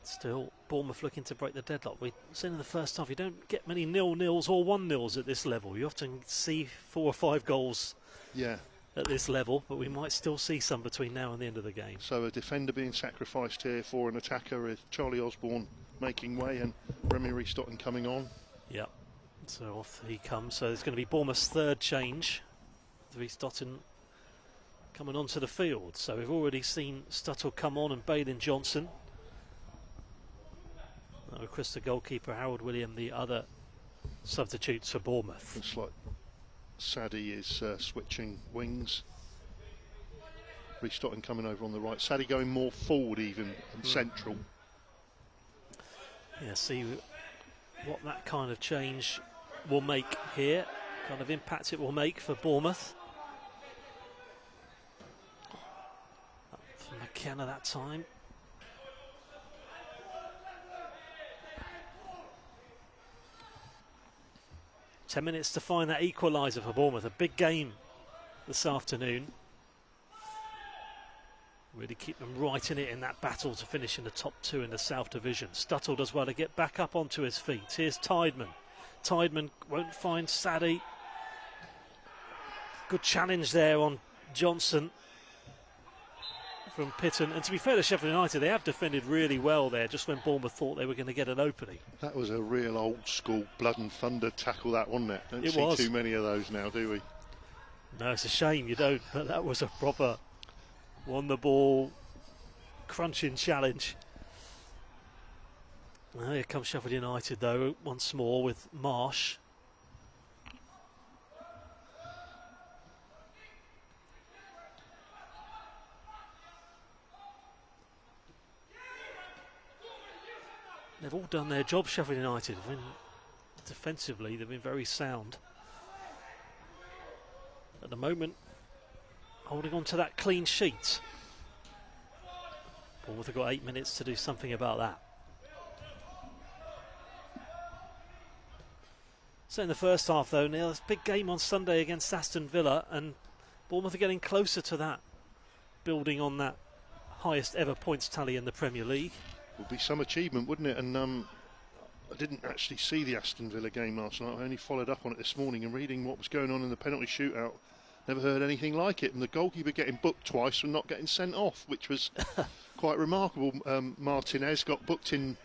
Still, Bournemouth looking to break the deadlock. We've seen in the first half, you don't get many 0-0s or 1-0s at this level. You often see 4 or 5 goals at this level, but we might still see some between now and the end of the game. So a defender being sacrificed here for an attacker with Charlie Osborne making way and Remy Ristotton coming on. Yep, so off he comes. So there's going to be Bournemouth's third change. Ristotton coming onto the field. So we've already seen Stuttle come on and Bailyn Johnson. Chris, the goalkeeper, Harold William, the other substitutes for Bournemouth. Looks like Sadie is switching wings. Ristotton coming over on the right. Sadie going more forward even and central. Yeah, see what that kind of change will make here, kind of impact it will make for Bournemouth. Up for McKenna that time. Ten minutes to find that equaliser for Bournemouth. A big game this afternoon. Really keep them right in it in that battle to finish in the top 2 in the South Division. Stuttle does well to get back up onto his feet. Here's Tideman. Tideman won't find Sadie. Good challenge there on Johnson from Pitton. And to be fair to Sheffield United, they have defended really well there just when Bournemouth thought they were going to get an opening. That was a real old school blood and thunder tackle, that, wasn't it? Don't see too many of those now, do we? No, it's a shame you don't, but that was a proper won the ball crunching challenge. Now here comes Sheffield United though once more with Marsh. They've all done their job, Sheffield United. Defensively, they've been very sound. At the moment, holding on to that clean sheet. Bournemouth have got 8 minutes to do something about that. So in the first half though, Neil, it's a big game on Sunday against Aston Villa, and Bournemouth are getting closer to that, building on that highest ever points tally in the Premier League. Would be some achievement, wouldn't it? And I didn't actually see the Aston Villa game last night. I only followed up on it this morning and reading what was going on in the penalty shootout. Never heard anything like it. And the goalkeeper getting booked twice and not getting sent off, which was quite remarkable. Martinez got booked in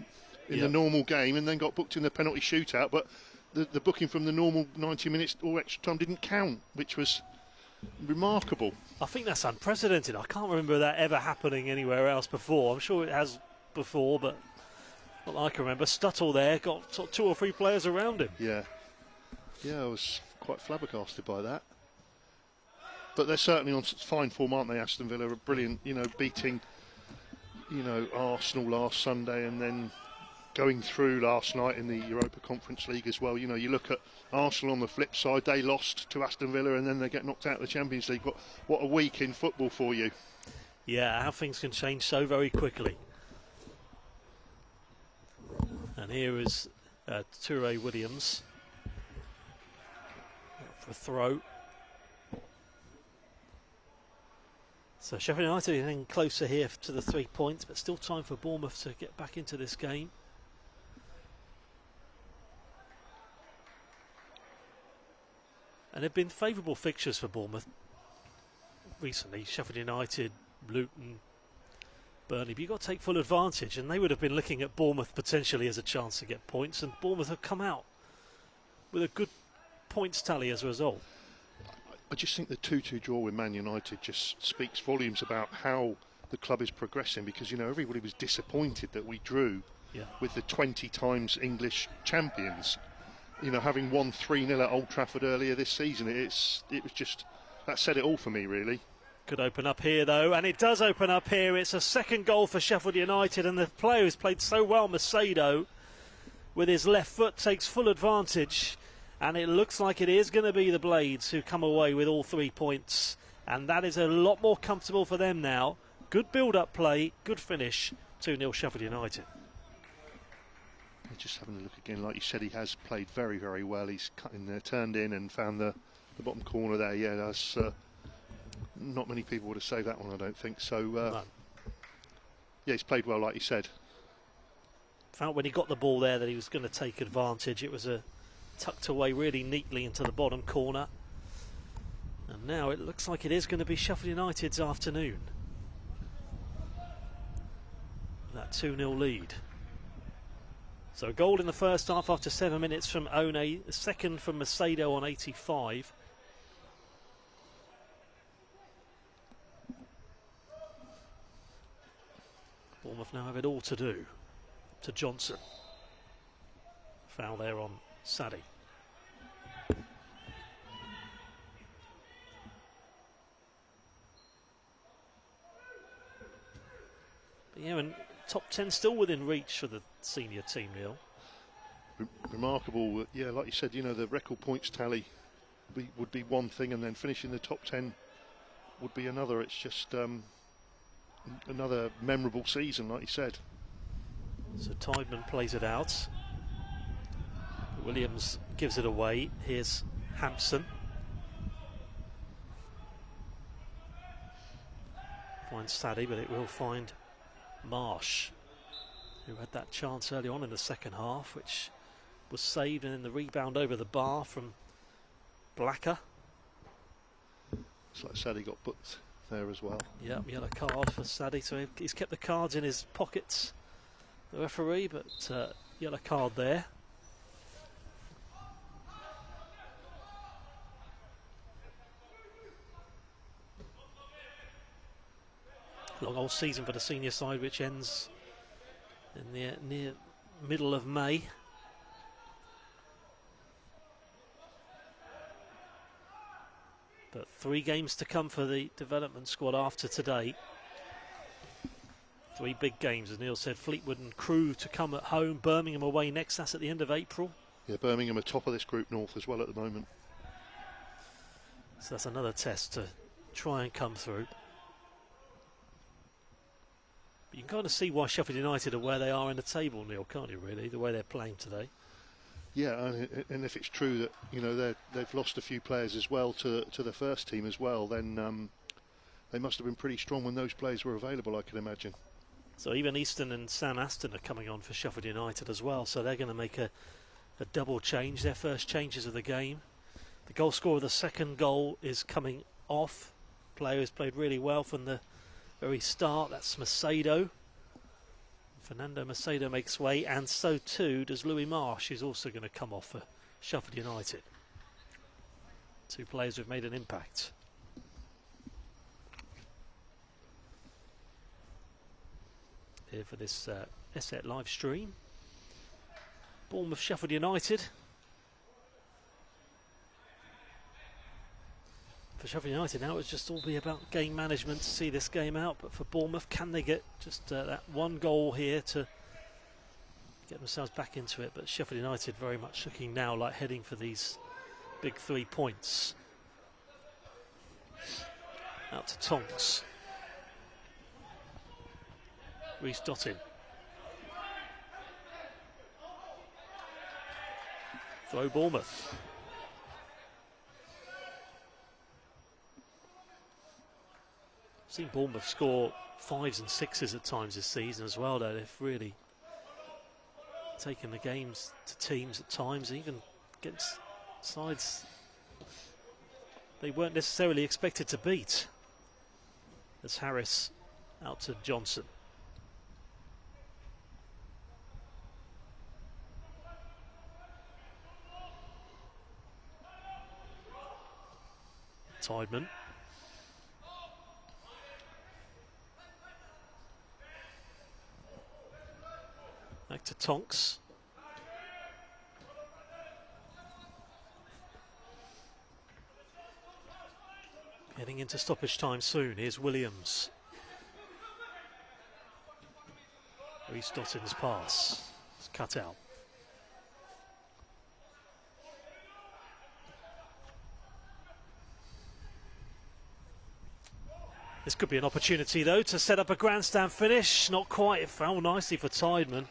the normal game and then got booked in the penalty shootout, but the booking from the normal 90 minutes or extra time didn't count, which was remarkable. I think that's unprecedented. I can't remember that ever happening anywhere else before. I'm sure it has before, but not that I can remember. Stuttle there got 2 or 3 players around him. Yeah, I was quite flabbergasted by that. But they're certainly on fine form, aren't they? Aston Villa are brilliant, beating, Arsenal last Sunday and then going through last night in the Europa Conference League as well. You look at Arsenal on the flip side, they lost to Aston Villa and then they get knocked out of the Champions League. What a week in football for you. Yeah, how things can change so very quickly. And here is Toure Williams for a throw. So Sheffield United are getting closer here to the 3 points, but still time for Bournemouth to get back into this game. And there have been favourable fixtures for Bournemouth recently. Sheffield United, Luton, Burnley, but you've got to take full advantage, and they would have been looking at Bournemouth potentially as a chance to get points, and Bournemouth have come out with a good points tally as a result. I just think the 2-2 draw with Man United just speaks volumes about how the club is progressing, because, you know, everybody was disappointed that we drew with the 20 times English champions. You know, having won 3-0 at Old Trafford earlier this season, it was just, that said it all for me, really. Could open up here, though, and it does open up here. It's a second goal for Sheffield United, and the player who's played so well, Macedo, with his left foot, takes full advantage, and it looks like it is going to be the Blades who come away with all 3 points, and that is a lot more comfortable for them now. Good build-up play, good finish, 2-0 Sheffield United. Just having a look again, like you said, he has played very, very well. He's cut in there, turned in and found the bottom corner there. Yeah, that's not many people would have saved that one, I don't think. So, No. Yeah, he's played well, like you said. Felt when he got the ball there that he was going to take advantage. It was tucked away really neatly into the bottom corner. And now it looks like it is going to be Sheffield United's afternoon. That 2-0 lead. So a goal in the first half after 7 minutes from One, the second from Macedo on 85. Bournemouth now have it all to do. To Johnson. Foul there on Sadie. But yeah, and top 10 still within reach for the senior team, Neil. Remarkable. Yeah, like you said, you know, the record points tally would be one thing, and then finishing the top 10 would be another. It's just another memorable season, like you said. So Tideman plays it out. Williams gives it away. Here's Hampson. Finds Sadie, but it will find Marsh, who had that chance early on in the second half, which was saved, and then the rebound over the bar from Blacker. It's like Sadie got booked there as well. Yeah, yellow card for Sadie. So he's kept the cards in his pockets, the referee, but yellow card there. Long old season for the senior side, which ends in the near middle of May. But 3 games to come for the development squad after today. 3 big games, as Neil said. Fleetwood and Crewe to come at home. Birmingham away next. That's at the end of April. Yeah, Birmingham are top of this group north as well at the moment. So that's another test to try and come through. But you can kind of see why Sheffield United are where they are in the table, Neil, can't you, really, the way they're playing today? Yeah, and if it's true that, you know, they've lost a few players as well to the first team as well, then they must have been pretty strong when those players were available, I can imagine. So even Easton and Sam Aston are coming on for Sheffield United as well, so they're going to make a double change, their first changes of the game. The goal scorer of the second goal is coming off. Player who's played really well from the very start, that's Macedo. Fernando Macedo makes way, and so too does Louis Marsh, who's also going to come off for Sheffield United. 2 players who've made an impact. Here for this SET live stream. Bournemouth, Sheffield United. For Sheffield United now, it's just all be about game management to see this game out. But for Bournemouth, can they get just that 1 goal here to get themselves back into it? But Sheffield United very much looking now like heading for these big 3 points. Out to Tonks. Reece Dottin. Throw Bournemouth. Seen Bournemouth score 5s and 6s at times this season as well, though. They've really taken the games to teams at times, even against sides they weren't necessarily expected to beat. As Harris out to Johnson. Tideman. Back to Tonks. Heading into stoppage time soon. Here's Williams. Reece Dottin's pass. It's cut out. This could be an opportunity, though, to set up a grandstand finish. Not quite. It fell nicely for Tideman.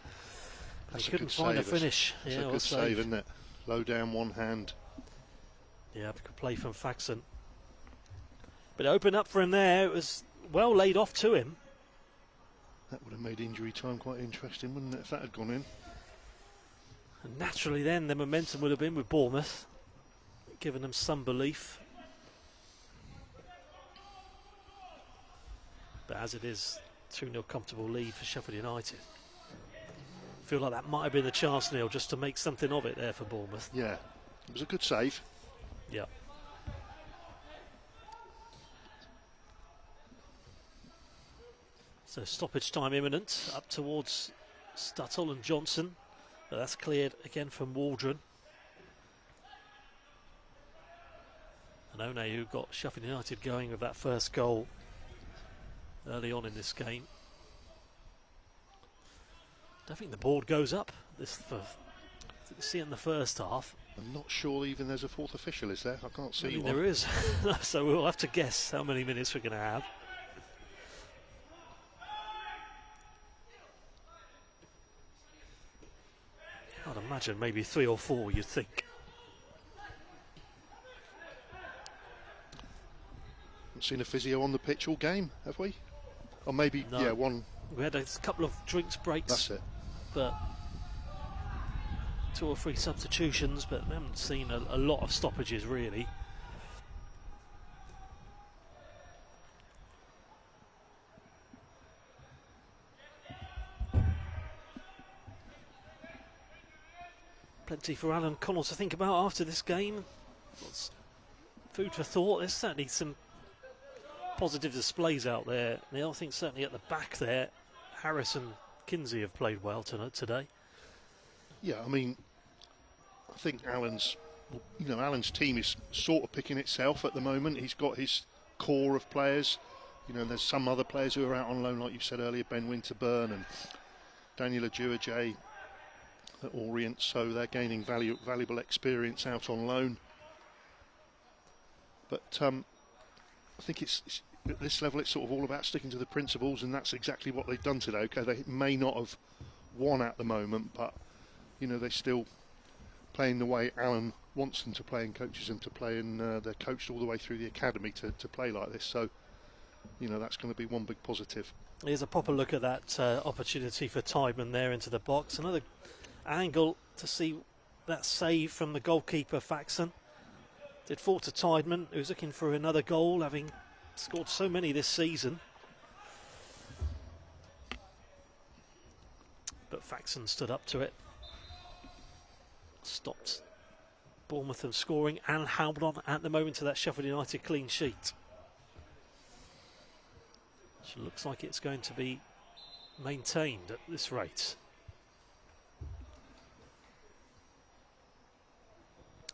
He couldn't find a finish. That's a good save, isn't it? Low down, one hand. Yeah, good play from Faxon. But it opened up for him there. It was well laid off to him. That would have made injury time quite interesting, wouldn't it, if that had gone in? And naturally then, the momentum would have been with Bournemouth, giving them some belief. But as it is, 2-0 comfortable lead for Sheffield United. Feel like that might have been the chance, Neil, just to make something of it there for Bournemouth. Yeah, it was a good save. Yeah. So stoppage time imminent, up towards Stuttle and Johnson. But that's cleared again from Waldron. And One, who got Sheffield United going with that first goal early on in this game. Don't think the board goes up. See it in the first half. I'm not sure even there's a fourth official, is there? I can't see one. There is. So we'll have to guess how many minutes we're going to have. I'd imagine maybe 3 or 4, you'd think. Haven't seen a physio on the pitch all game, have we? Or maybe, no. Yeah, one. We had a couple of drinks breaks. That's it. But 2 or 3 substitutions, but we haven't seen a lot of stoppages really. Plenty for Alan Connell to think about after this game. Lots food for thought. There's certainly some positive displays out there. Neil, I think certainly at the back there, Harris and Kinsey have played well today. Yeah, I mean, I think Alan's team is sort of picking itself at the moment. He's got his core of players. You know, there's some other players who are out on loan, like you said earlier, Ben Winterburn and Daniel Ajuajay at Orient, so they're gaining valuable experience out on loan. But I think it's at this level, it's sort of all about sticking to the principles, and that's exactly what they've done today. Okay, they may not have won at the moment, but you know, they're still playing the way Alan wants them to play and coaches them to play, and they're coached all the way through the academy to play like this. So, you know, that's going to be one big positive. Here's a proper look at that opportunity for Tideman there into the box. Another angle to see that save from the goalkeeper, Faxon. Did fall to Tideman, who's looking for another goal, having scored so many this season. But Faxon stood up to it. Stopped Bournemouth from scoring and held on at the moment to that Sheffield United clean sheet. Which looks like it's going to be maintained at this rate.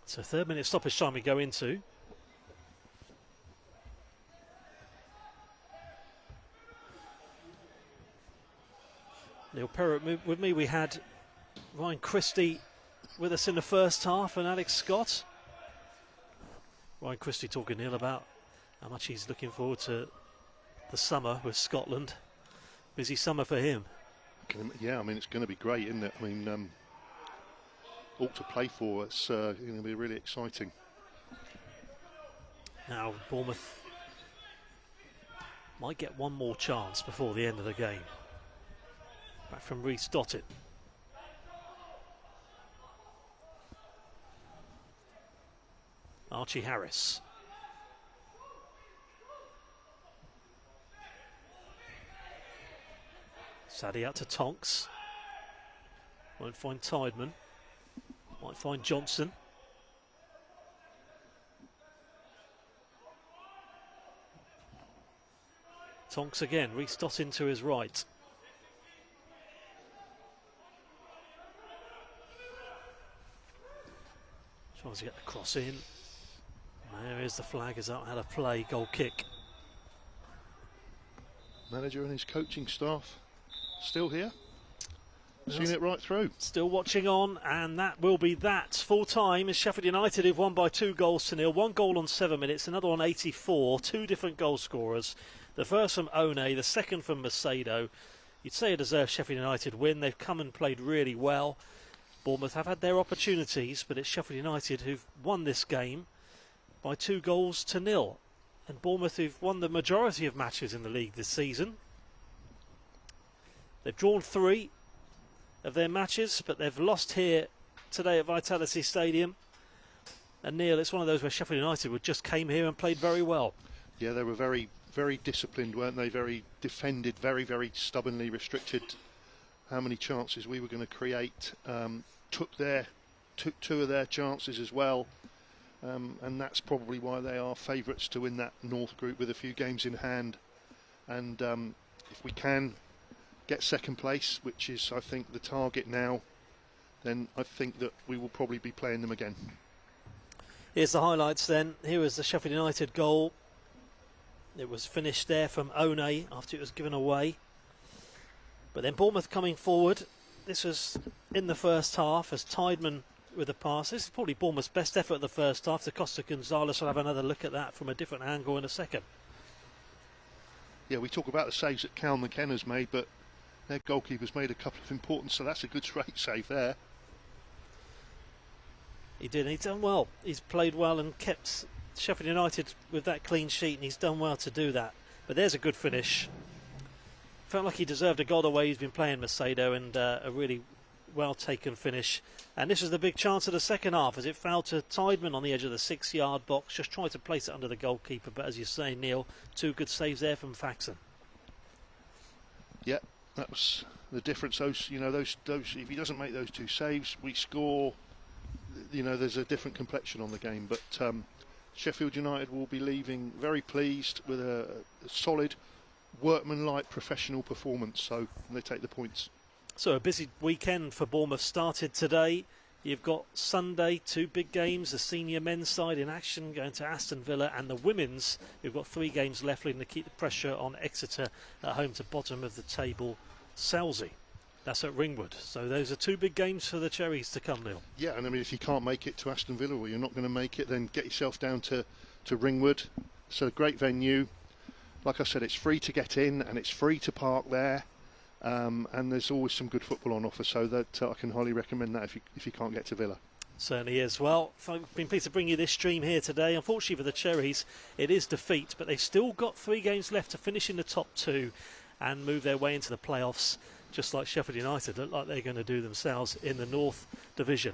So 3rd minute stoppage time we go into. Neil Perrott with me. We had Ryan Christie with us in the first half and Alex Scott. Ryan Christie talking, Neil, about how much he's looking forward to the summer with Scotland. Busy summer for him. Yeah, I mean, it's going to be great, isn't it? I mean, all to play for. It's going to be really exciting. Now Bournemouth might get one more chance before the end of the game. Back from Reece Dottin. Archie Harris. Sadie out to Tonks. Won't find Tideman. Might find Johnson. Tonks again, Reece Dottin to his right. Tries to get the cross in. There is the flag as out, had a play, goal kick. Manager and his coaching staff still here. Seen it right through. Still watching on, and that will be that. Full time is Sheffield United, who've won by 2-0. 1 goal on 7 minutes, another on 84. 2 different goal scorers. The first from One, the second from Macedo. You'd say a deserved Sheffield United win. They've come and played really well. Bournemouth have had their opportunities, but it's Sheffield United who've won this game by 2-0. And Bournemouth, who've won the majority of matches in the league this season. They've drawn 3 of their matches, but they've lost here today at Vitality Stadium. And Neil, it's one of those where Sheffield United just came here and played very well. Yeah, they were very, very disciplined, weren't they? Very defended, very, very stubbornly restricted how many chances we were going to create. Took 2 of their chances as well. And that's probably why they are favourites to win that North group with a few games in hand. And if we can get second place, which is, I think, the target now, then I think that we will probably be playing them again. Here's the highlights then. Here was the Sheffield United goal. It was finished there from One after it was given away. But then Bournemouth coming forward. This was in the first half as Tideman with a pass. This is probably Bournemouth's best effort of the first half. Costa Gonzalez will have another look at that from a different angle in a second. Yeah, we talk about the saves that Cal McKenna's made, but their goalkeeper's made a couple of important, so that's a good straight save there. He did, he's done well. He's played well and kept Sheffield United with that clean sheet, and he's done well to do that. But there's a good finish. Felt like he deserved a goal the way he's been playing, Macedo, and a really well taken finish. And this was the big chance of the second half as it fell to Tideman on the edge of the 6-yard box. Just tried to place it under the goalkeeper, but as you say, Neil, 2 good saves there from Faxon. Yeah, that was the difference. Those, if he doesn't make those 2 saves, we score. There's a different complexion on the game. But Sheffield United will be leaving very pleased with a solid, workmanlike, professional performance. So they take the points. So a busy weekend for Bournemouth started today. You've got Sunday, 2 big games, the senior men's side in action going to Aston Villa, and the women's, who've got 3 games left, looking to keep the pressure on Exeter at home to bottom of the table, Selsey. That's at Ringwood. So those are 2 big games for the Cherries to come, Neil. Yeah, and I mean, if you can't make it to Aston Villa, or you're not going to make it, then get yourself down to Ringwood. It's a great venue. Like I said, it's free to get in and it's free to park there. And there's always some good football on offer, so that I can highly recommend that if you can't get to Villa. Certainly is. Well, I've been pleased to bring you this stream here today. Unfortunately for the Cherries, it is defeat, but they've still got 3 games left to finish in the top 2 and move their way into the playoffs, just like Sheffield United look like they're going to do themselves in the North Division.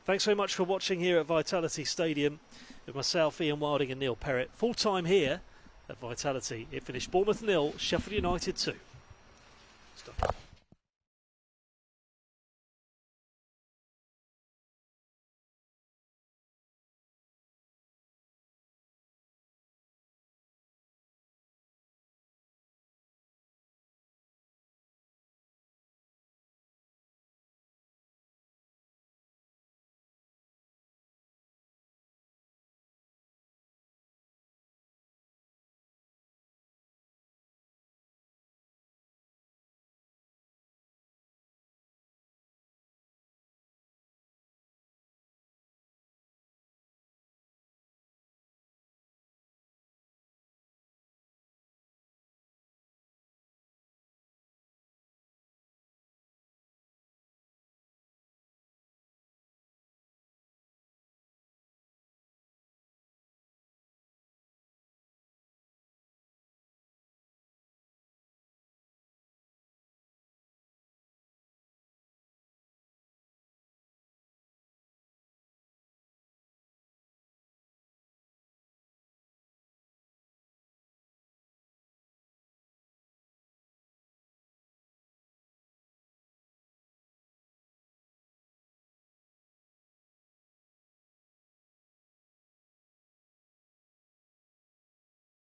Thanks very much for watching here at Vitality Stadium with myself, Ian Wilding and Neil Perrett. Full time here at Vitality. It finished Bournemouth 0, Sheffield United 2. Stuff.